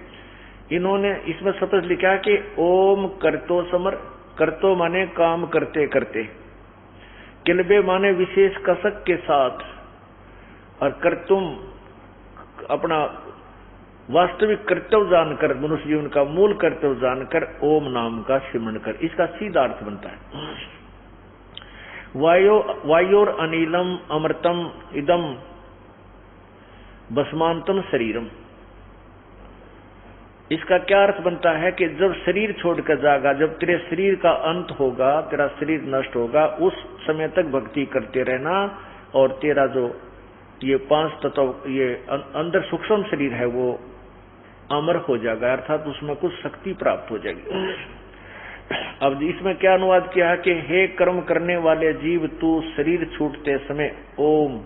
इन्होंने इसमें शब्द लिखा कि ओम करतो समर। करतो माने काम करते करते, किलबे माने विशेष कसक के साथ, और कर्तुम अपना वास्तविक कर्तव्य जानकर, मनुष्य जीवन का मूल कर्तव्य जानकर ओम नाम का सिमरण कर। इसका सीधा अर्थ बनता है वायोर अनिलम अमृतम इदम भस्मांतम शरीरम। इसका क्या अर्थ बनता है कि जब शरीर छोड़कर जाएगा, जब तेरे शरीर का अंत होगा, तेरा शरीर नष्ट होगा, उस समय तक भक्ति करते रहना और तेरा जो ये 5 तत्व, ये अंदर सूक्ष्म शरीर है वो अमर हो जाएगा, अर्थात उसमें कुछ शक्ति प्राप्त हो जाएगी। अब इसमें क्या अनुवाद किया है कि हे कर्म करने वाले जीव, तू शरीर छूटते समय ओम,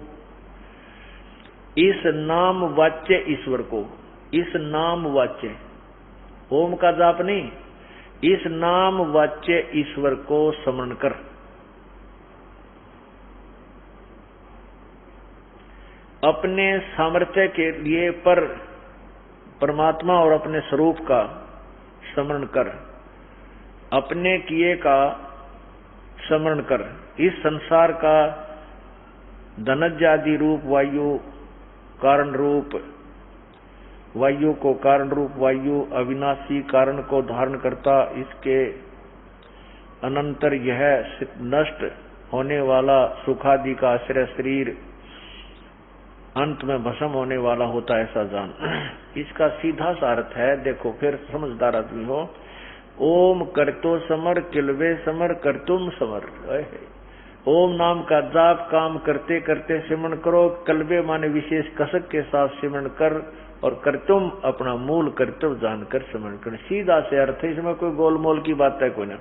इस नाम वाच्य ईश्वर को, इस नाम वाच्य, ओम का जाप नहीं, इस नाम वाच्य ईश्वर को स्मरण कर। अपने सामर्थ्य के लिए पर परमात्मा और अपने स्वरूप का स्मरण कर, अपने किए का स्मरण कर। इस संसार का धनज्यादि रूप वायु, कारण रूप वायु को, कारण रूप वायु अविनाशी कारण को धारण करता, इसके अनंतर यह नष्ट होने वाला सुखादि का आश्रय शरीर अंत में भस्म होने वाला होता है, ऐसा जान। इसका सीधा सा अर्थ है, देखो फिर समझदार आदमी हो, ओम करतो समर किलवे समर करतुम समर। ओम नाम का जाप काम करते करते सिमरण करो। कलबे माने विशेष कसक के साथ सिमरण कर, और करतुम अपना मूल कर्तव्य जानकर सिमरण कर। सीधा से अर्थ है, इसमें कोई गोलमोल की बात है कोई ना।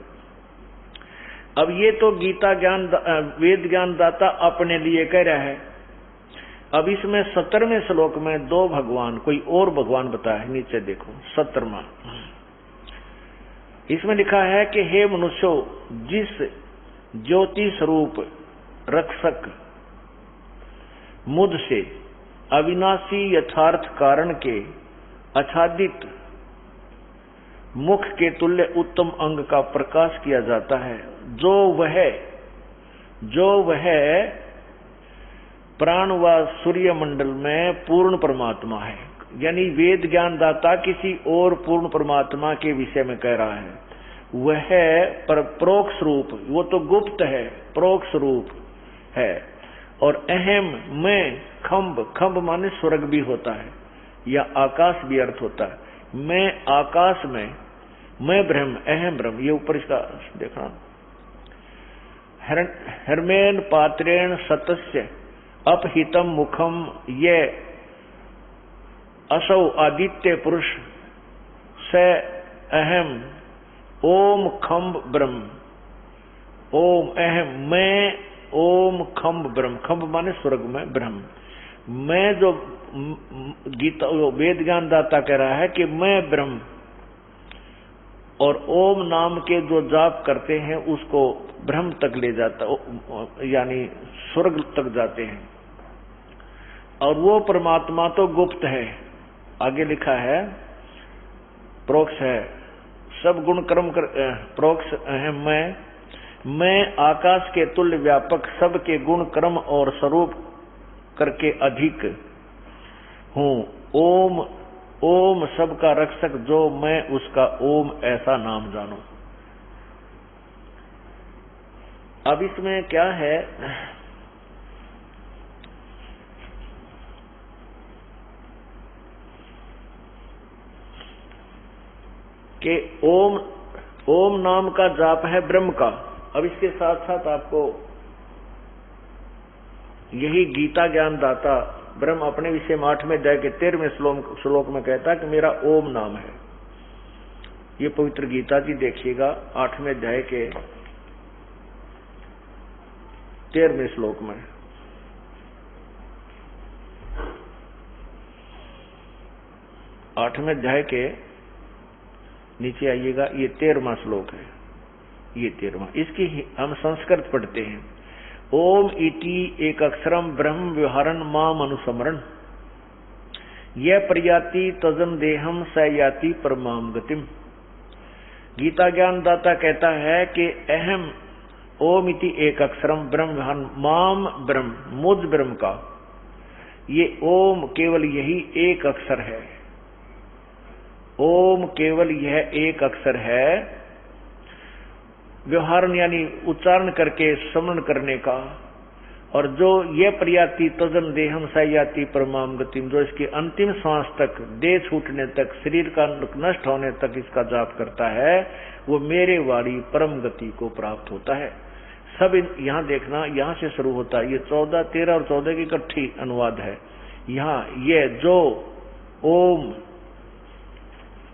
अब ये तो गीता ज्ञान वेद ज्ञान दाता अपने लिए कह रहा है। अब इसमें 17वें श्लोक में दो भगवान, कोई और भगवान बताया है, नीचे देखो 17वां। इसमें लिखा है कि हे मनुष्यों, जिस ज्योति स्वरूप रक्षक मुझ से अविनाशी यथार्थ कारण के आच्छादित मुख के तुल्य उत्तम अंग का प्रकाश किया जाता है, जो वह प्राण व सूर्य मंडल में पूर्ण परमात्मा है। यानी वेद ज्ञान दाता किसी और पूर्ण परमात्मा के विषय में कह रहा है। वह पर प्रोक्ष रूप, वो तो गुप्त है, प्रोक्ष रूप है। और अहम में खम्भ माने स्वर्ग भी होता है या आकाश भी अर्थ होता है। मैं आकाश में, मैं ब्रह्म, अहम ब्रह्म, ये ऊपर इसका देखना। हर्मेन पात्रेण सतस्य अपहितम मुखम ये असौ आदित्य पुरुष स अहम ओम खम्भ ब्रह्म। ओम अहम मैं, ओम खम्भ ब्रह्म, खम्भ माने स्वर्ग में ब्रह्म। मैं जो गीता वेद ज्ञान दाता कह रहा है कि मैं ब्रह्म, और ओम नाम के जो जाप करते हैं उसको ब्रह्म तक ले जाता, यानी स्वर्ग तक जाते हैं। और वो परमात्मा तो गुप्त है, आगे लिखा है प्रोक्ष है, सब गुण कर्म कर प्रोक्ष है। मैं आकाश के तुल्य व्यापक, सबके गुण कर्म और स्वरूप करके अधिक हूँ। ओम सबका रक्षक जो मैं, उसका ओम ऐसा नाम जानो। अब इसमें क्या है कि ओम नाम का जाप है ब्रह्म का। अब इसके साथ साथ आपको यही गीता ज्ञान दाता ब्रह्म अपने विषय में 8वें अध्याय के 13वें श्लोक में कहता है कि मेरा ओम नाम है। ये पवित्र गीता जी देखिएगा 8वें अध्याय के 13वें श्लोक में। आठवें अध्याय के नीचे आइएगा, ये 13वां श्लोक है, ये 13वां। इसकी हम संस्कृत पढ़ते हैं। ओम इति एक अक्षरम ब्रह्म व्यवहारन माम अनुस्मरण, यह प्रयाति तजन देहम स याति परमाम गतिम। गीता ज्ञान दाता कहता है कि अहम ओम इति एक अक्षरम ब्रह्म व्यवहारन माम ब्रह्म, मुझ ब्रह्म का ये ओम केवल यही एक अक्षर है। ओम केवल यह एक अक्षर है, व्यवहारन यानी उच्चारण करके स्मरण करने का। और जो ये प्रयाति तजन देहम सयाति परमाम गतिम, जो इसकी अंतिम सांस तक, देह छूटने तक, शरीर का नष्ट होने तक इसका जाप करता है, वो मेरे वाली परम गति को प्राप्त होता है। सब यहाँ देखना, यहाँ से शुरू होता है। ये 14, 13 और 14 की इकट्ठी अनुवाद है। यहाँ ये जो ओम,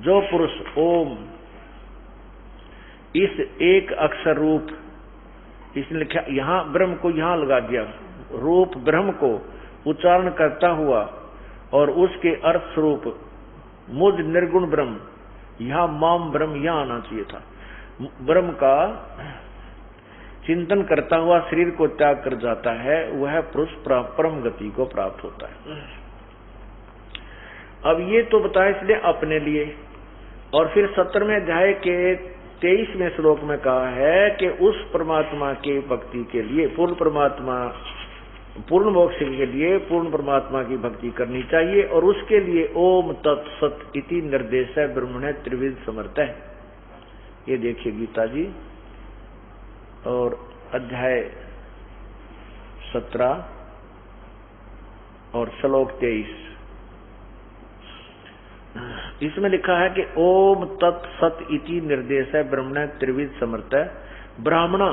जो पुरुष ओम इस एक अक्षर रूप, इसने लिखा यहां ब्रह्म को यहां लगा दिया, रूप ब्रह्म को उच्चारण करता हुआ और उसके अर्थ स्वरूप मुझ निर्गुण ब्रह्म, यहां माम ब्रह्म यहां आना चाहिए था। ब्रह्म का चिंतन करता हुआ शरीर को त्याग कर जाता है, वह पुरुष परम गति को प्राप्त होता है। अब ये तो बताया इसने अपने लिए, और फिर 17वें अध्याय के 23वें श्लोक में कहा है कि उस परमात्मा के भक्ति के लिए, पूर्ण परमात्मा, पूर्ण मोक्ष के लिए पूर्ण परमात्मा की भक्ति करनी चाहिए। और उसके लिए ओम तत्सत इति निर्देश है ब्रह्मणे त्रिविध समर्थ है। ये देखिए गीता जी और अध्याय 17 और श्लोक 23। इसमें लिखा है कि ओम तत् सत इति निर्देश है ब्रह्मण त्रिविध समर्थ है ब्राह्मणा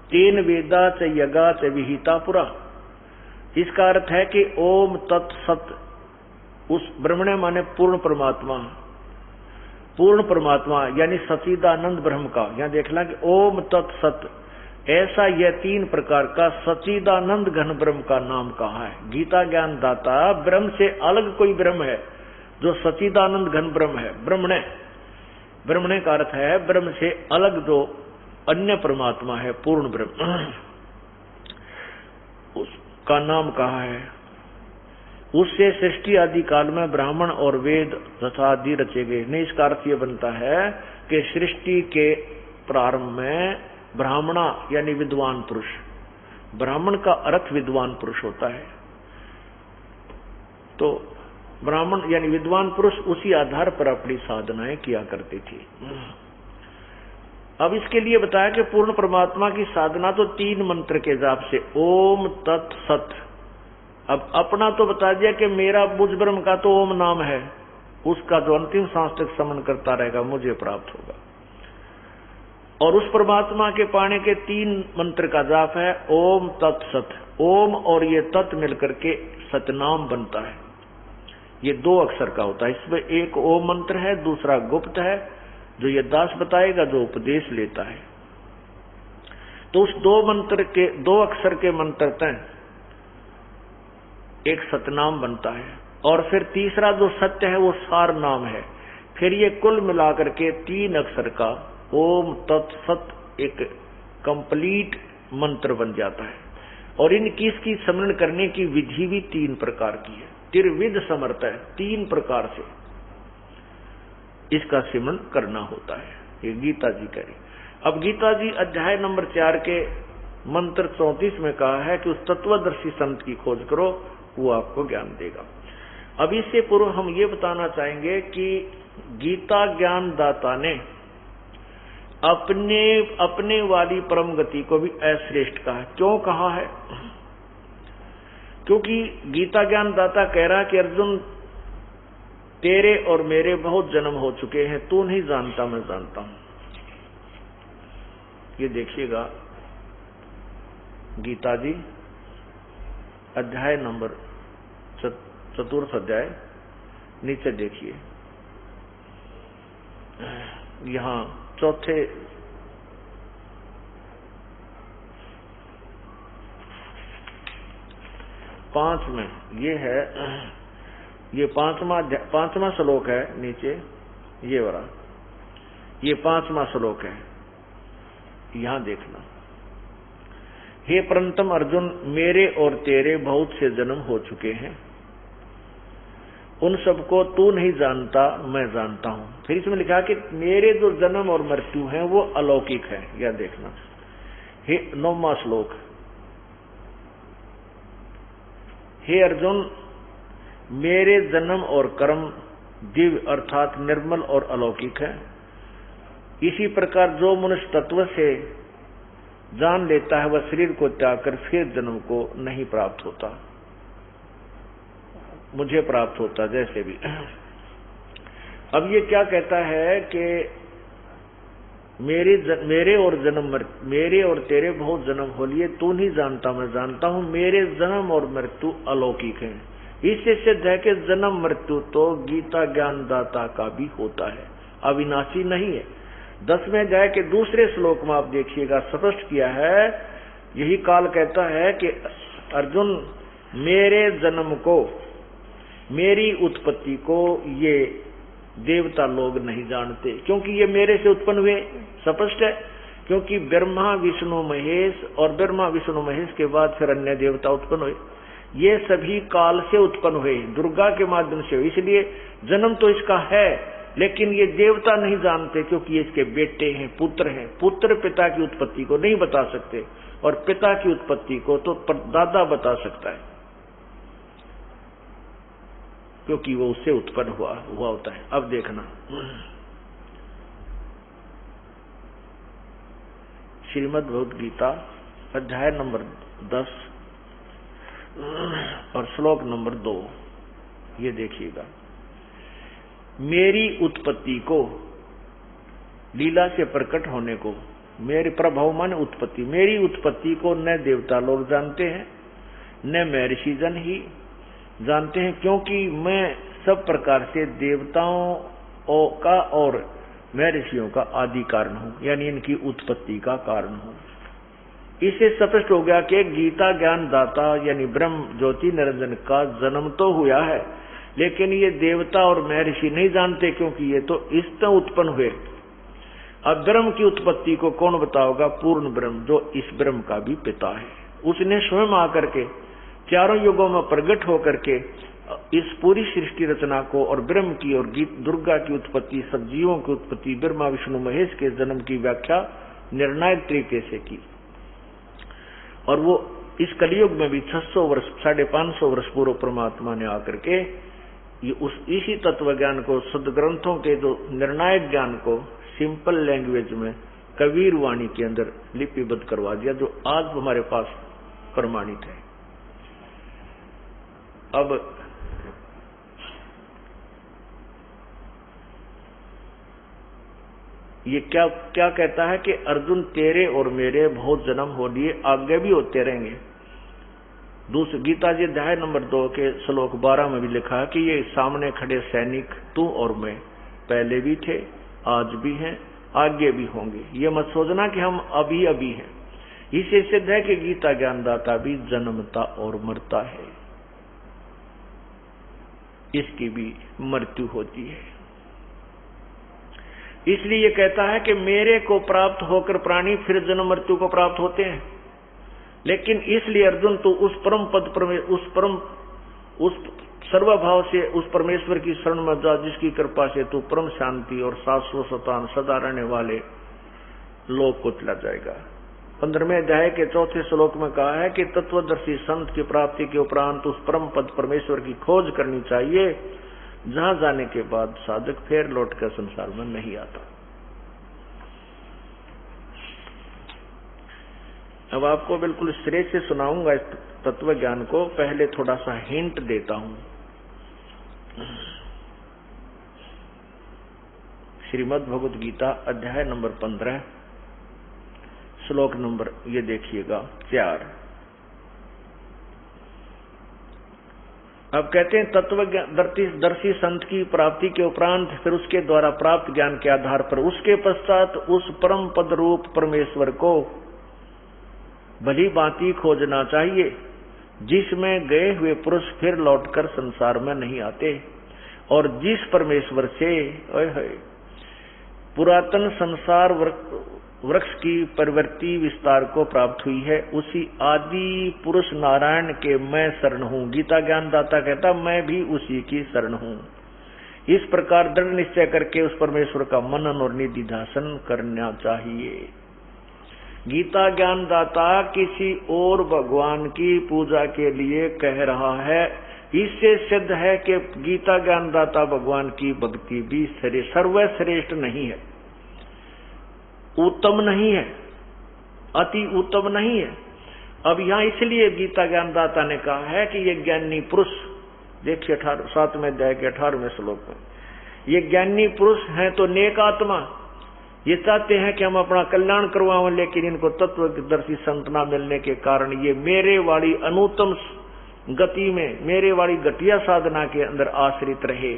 तेन वेदा च यगा च विहिता पुरा। इसका अर्थ है कि ओम तत् सत, उस ब्रह्मण माने पूर्ण परमात्मा यानी सच्चिदानंद ब्रह्म का। यहां देखना कि ओम तत् सत, ऐसा यह 3 प्रकार का सच्चिदानंद घन ब्रह्म का नाम कहा है। गीता ज्ञान दाता ब्रह्म से अलग कोई ब्रह्म है जो सच्चिदानंद घन ब्रह्म है। ब्रह्मणे का अर्थ है ब्रह्म से अलग जो अन्य परमात्मा है, पूर्ण ब्रह्म, उसका नाम कहा है। उससे सृष्टि आदि काल में ब्राह्मण और वेद तथा आदि रचे गए। नहीं, इसका अर्थ यह बनता है कि सृष्टि के प्रारंभ में ब्राह्मणा यानी विद्वान पुरुष, ब्राह्मण का अर्थ विद्वान पुरुष होता है, तो ब्राह्मण यानी विद्वान पुरुष उसी आधार पर अपनी साधनाएं किया करती थी। अब इसके लिए बताया कि पूर्ण परमात्मा की साधना तो 3 मंत्र के जाप से, ओम तत् सत। अब अपना तो बता दिया कि मेरा बुझ ब्रह्म का तो ओम नाम है, उसका जो अंतिम सांस तक समन करता रहेगा मुझे प्राप्त होगा। और उस परमात्मा के पाने के 3 मंत्र का जाप है ओम तत् सत। ओम और ये तत् मिलकर के सतनाम बनता है। ये 2 अक्षर का होता है। इसमें एक ओम मंत्र है, दूसरा गुप्त है जो ये दास बताएगा जो उपदेश लेता है। तो उस 2 अक्षर के मंत्र तय एक सतनाम बनता है, और फिर तीसरा जो सत्य है वो सार नाम है। फिर ये कुल मिलाकर के 3 अक्षर का ओम तत् सत एक कंप्लीट मंत्र बन जाता है। और इसकी स्मरण करने की विधि भी 3 प्रकार की है, त्रिविध समर्थ है। 3 प्रकार से इसका सिमरण करना होता है। ये गीता जी कह रही। अब गीता जी अध्याय नंबर 4 के मंत्र 34 में कहा है कि उस तत्वदर्शी संत की खोज करो, वो आपको ज्ञान देगा। अब इससे पूर्व हम ये बताना चाहेंगे कि गीता ज्ञान दाता ने अपने वाली परम गति को भी अश्रेष्ठ कहा। क्यों कहा है? क्योंकि गीता ज्ञान दाता कह रहा है कि अर्जुन तेरे और मेरे बहुत जन्म हो चुके हैं, तू नहीं जानता मैं जानता हूं। ये देखिएगा गीता जी अध्याय नंबर 4 अध्याय, नीचे देखिए, यहां 4 5 में ये है, ये 5वां श्लोक है नीचे, ये वाला, ये 5वां श्लोक है। यहां देखना, हे परंतम अर्जुन, मेरे और तेरे बहुत से जन्म हो चुके हैं, उन सबको तू नहीं जानता मैं जानता हूं। फिर इसमें लिखा कि मेरे जो जन्म और मृत्यु हैं वो अलौकिक है। यह देखना, हे 9वां श्लोक, हे अर्जुन, मेरे जन्म और कर्म दिव्य अर्थात निर्मल और अलौकिक है। इसी प्रकार जो मनुष्य तत्व से जान लेता है वह शरीर को त्याग कर फिर जन्म को नहीं प्राप्त होता, मुझे प्राप्त होता जैसे भी। अब ये क्या कहता है कि मेरे और तेरे बहुत जन्म हो लिए, तू नहीं जानता मैं जानता हूं। मेरे जन्म और मृत्यु अलौकिक है। इससे सिद्ध है कि जन्म मृत्यु तो गीता ज्ञान दाता का भी होता है, अविनाशी नहीं है। 10वें अध्याय के दूसरे श्लोक में आप देखिएगा, स्पष्ट किया है। यही काल कहता है कि अर्जुन, मेरे जन्म को, मेरी उत्पत्ति को ये देवता लोग नहीं जानते, क्योंकि ये मेरे से उत्पन्न हुए। स्पष्ट है, क्योंकि ब्रह्मा विष्णु महेश, और ब्रह्मा विष्णु महेश के बाद फिर अन्य देवता उत्पन्न हुए। ये सभी काल से उत्पन्न हुए, दुर्गा के माध्यम से। इसलिए जन्म तो इसका है, लेकिन ये देवता नहीं जानते, क्योंकि ये इसके बेटे हैं, पुत्र हैं। पुत्र पिता की उत्पत्ति को नहीं बता सकते, और पिता की उत्पत्ति को तो दादा बता सकता है, क्योंकि वो उससे उत्पन्न हुआ होता है। अब देखना, श्रीमद् भगवद गीता अध्याय नंबर 10 और श्लोक नंबर 2, ये देखिएगा। मेरी उत्पत्ति को, लीला से प्रकट होने को, मेरे प्रभाव मान उत्पत्ति, मेरी उत्पत्ति को न देवता लोग जानते हैं न महर्षि जन ही जानते हैं, क्योंकि मैं सब प्रकार से देवताओं का और महर्षियों का आदि कारण हूं, यानी इनकी उत्पत्ति का कारण हूं। इससे स्पष्ट हो गया कि गीता ज्ञान दाता यानी ब्रह्म ज्योति निरंजन का जन्म तो हुआ है, लेकिन ये देवता और महर्षि नहीं जानते, क्योंकि ये तो इस उत्पन्न हुए। अब ब्रह्म की उत्पत्ति को कौन बताओगा? पूर्ण ब्रह्म, जो इस ब्रह्म का भी पिता है। उसने स्वयं आकर के चारों युगों में प्रकट होकर के इस पूरी सृष्टि रचना को और ब्रह्म की और दुर्गा की उत्पत्ति, सब जीवों की उत्पत्ति, ब्रह्मा विष्णु महेश के जन्म की व्याख्या निर्णायक तरीके से की। और वो इस कलयुग में भी 600 वर्ष 550 वर्ष पूर्व परमात्मा ने आकर के इसी तत्व ज्ञान को, सदग्रंथों के जो निर्णायक ज्ञान को सिंपल लैंग्वेज में कबीर वाणी के अंदर लिपिबद्ध करवा दिया, जो आज हमारे पास प्रमाणित है। अब ये क्या क्या कहता है कि अर्जुन तेरे और मेरे बहुत जन्म हो लिए, आगे भी होते रहेंगे। दूसरी गीता जी अध्याय नंबर 2 के श्लोक 12 में भी लिखा है कि ये सामने खड़े सैनिक तू और मैं पहले भी थे, आज भी हैं, आगे भी होंगे। ये मत सोचना कि हम अभी अभी हैं। इससे सिद्ध है कि गीता ज्ञानदाता भी जन्मता और मरता है, इसकी भी मृत्यु होती है। इसलिए ये कहता है कि मेरे को प्राप्त होकर प्राणी फिर जन्म मृत्यु को प्राप्त होते हैं। लेकिन इसलिए अर्जुन तो उस परम पद उस सर्वभाव से उस परमेश्वर की शरण में जा, जिसकी कृपा से तू परम शांति और शाश्वत सतान सदा रहने वाले लोक को चला जाएगा। 15वें अध्याय के 4थे श्लोक में कहा है कि तत्वदर्शी संत की प्राप्ति के उपरांत उस परम पद परमेश्वर की खोज करनी चाहिए, जहां जाने के बाद साधक फिर लौटकर संसार में नहीं आता। अब आपको बिल्कुल सिरे से सुनाऊंगा इस तत्व ज्ञान को, पहले थोड़ा सा हिंट देता हूं। श्रीमद् भगवद गीता अध्याय नंबर 15 श्लोक नंबर ये देखिएगा 4। अब कहते हैं तत्वदर्शी संत की प्राप्ति के उपरांत फिर उसके द्वारा प्राप्त ज्ञान के आधार पर उसके पश्चात उस परम पद रूप परमेश्वर को भली भांति खोजना चाहिए, जिसमें गए हुए पुरुष फिर लौटकर संसार में नहीं आते, और जिस परमेश्वर से पुरातन संसार वृक्ष की प्रवृत्ति विस्तार को प्राप्त हुई है, उसी आदि पुरुष नारायण के मैं शरण हूं। गीता ज्ञानदाता कहता मैं भी उसी की शरण हूं। इस प्रकार दृढ़ निश्चय करके उस परमेश्वर का मनन और निधिध्यासन करना चाहिए। गीता ज्ञानदाता किसी और भगवान की पूजा के लिए कह रहा है। इससे सिद्ध है कि गीता ज्ञानदाता भगवान की भक्ति भी सर्वश्रेष्ठ नहीं है, उत्तम नहीं है, अति उत्तम नहीं है। अब यहाँ इसलिए गीता ज्ञानदाता ने कहा है कि ये ज्ञानी पुरुष, देखिए 7वें अध्याय के 18वें श्लोक में, ये ज्ञानी पुरुष हैं तो नेक आत्मा, ये चाहते हैं कि हम अपना कल्याण करवाएं, लेकिन इनको तत्वदर्शी संत ना मिलने के कारण ये मेरे वाली अनुत्तम गति में, मेरे वाली घटिया साधना के अंदर आश्रित रहे।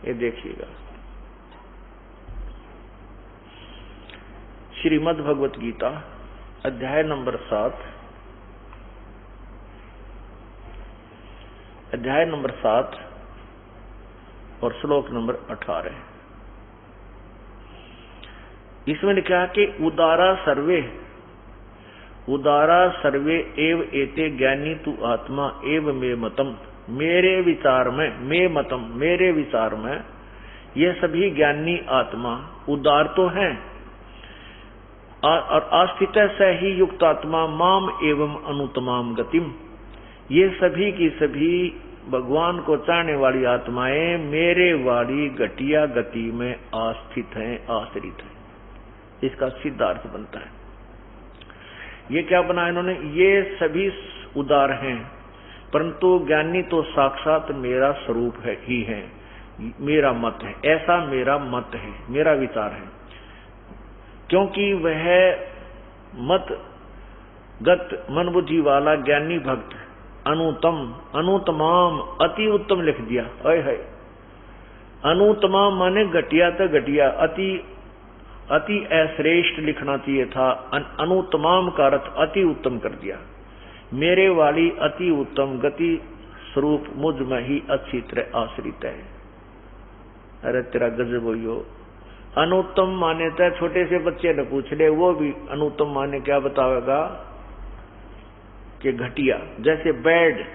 ये देखिएगा श्रीमद् भगवत गीता अध्याय नंबर 7 और श्लोक नंबर 18। इसमें लिखा कि उदारा सर्वे एव एते ज्ञानी तु आत्मा एव मे मतम। मेरे विचार में ये सभी ज्ञानी आत्मा उदार तो हैं, और आस्थित स ही युक्त आत्मा माम एवं अनुतमाम गतिम। ये सभी की सभी भगवान को चाहने वाली आत्माएं मेरे वाली घटिया गति में आस्थित हैं, आश्रित हैं। इसका सिद्धार्थ बनता है। ये क्या बना इन्होंने, ये सभी उदार हैं परंतु ज्ञानी तो साक्षात मेरा स्वरूप है ही है, मेरा मत है, ऐसा मेरा मत है, मेरा विचार है। क्योंकि वह मत गत मन बुद्धि वाला ज्ञानी भक्त अनुतम, अनुतमाम, अति उत्तम लिख दिया। है अनुतमाम माने घटिया तो घटिया, अति अश्रेष्ठ लिखना चाहिए था। अनुतमाम का अर्थ अति उत्तम कर दिया। मेरे वाली अति उत्तम गति स्वरूप मुझ में ही अच्छी तरह आश्रित है। अरे तेरा गजब हो। अनुत्तम माने तो छोटे से बच्चे ने पूछ ले, वो भी अनुत्तम माने क्या बतावेगा कि घटिया। जैसे बैड,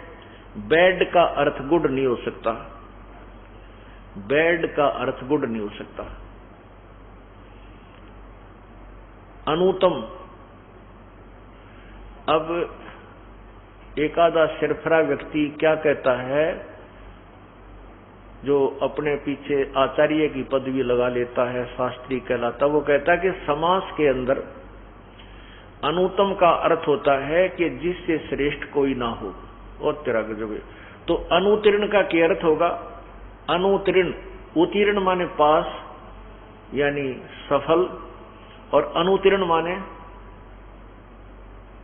बैड का अर्थ गुड नहीं हो सकता, बैड का अर्थ गुड नहीं हो सकता। अनुत्तम। अब एक आधा सिरफरा व्यक्ति क्या कहता है, जो अपने पीछे आचार्य की पदवी लगा लेता है, शास्त्री कहलाता, वो कहता है कि समास के अंदर अनुत्तम का अर्थ होता है कि जिससे श्रेष्ठ कोई ना हो। और तेरा गजब है। तो अनुतीर्ण का क्या अर्थ होगा? अनुतीर्ण, उत्तीर्ण माने पास यानी सफल, और अनुतीर्ण माने,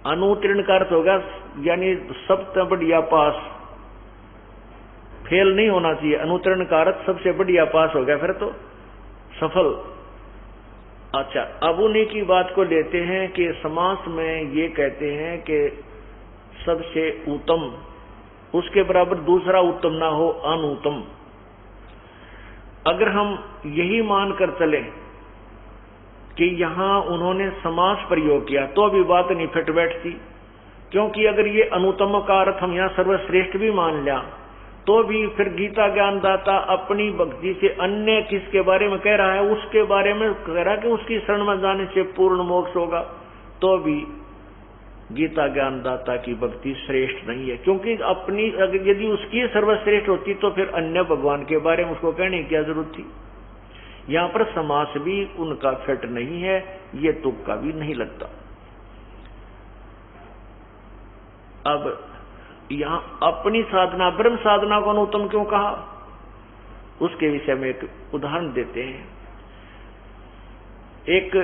अनुतीर्ण का अर्थ होगा यानी सबसे बढ़िया पास, फेल नहीं होना चाहिए। अनुतीर्ण का अर्थ सबसे बढ़िया पास हो गया, फिर तो सफल। अच्छा, अब उन्हीं की बात को लेते हैं कि समास में ये कहते हैं कि सबसे उत्तम, उसके बराबर दूसरा उत्तम ना हो, अनुत्तम। अगर हम यही मानकर चले कि यहां उन्होंने समास प्रयोग किया तो अभी बात नहीं फिट बैठती, क्योंकि अगर ये अनुत्तम का अर्थ हम यहां सर्वश्रेष्ठ भी मान लिया तो भी फिर गीता ज्ञानदाता अपनी भक्ति से अन्य किसके बारे में कह रहा है, उसके बारे में कह रहा है कि उसकी शरण में जाने से पूर्ण मोक्ष होगा, तो भी गीता ज्ञानदाता की भक्ति श्रेष्ठ नहीं है। क्योंकि अपनी यदि उसकी सर्वश्रेष्ठ होती तो फिर अन्य भगवान के बारे में उसको कहने की क्या जरूरत थी। यहां पर समास भी उनका फिट नहीं है, ये तुक्का भी नहीं लगता। अब यहां अपनी साधना, ब्रह्म साधना को अनुत्तम क्यों कहा, उसके विषय में एक उदाहरण देते हैं। एक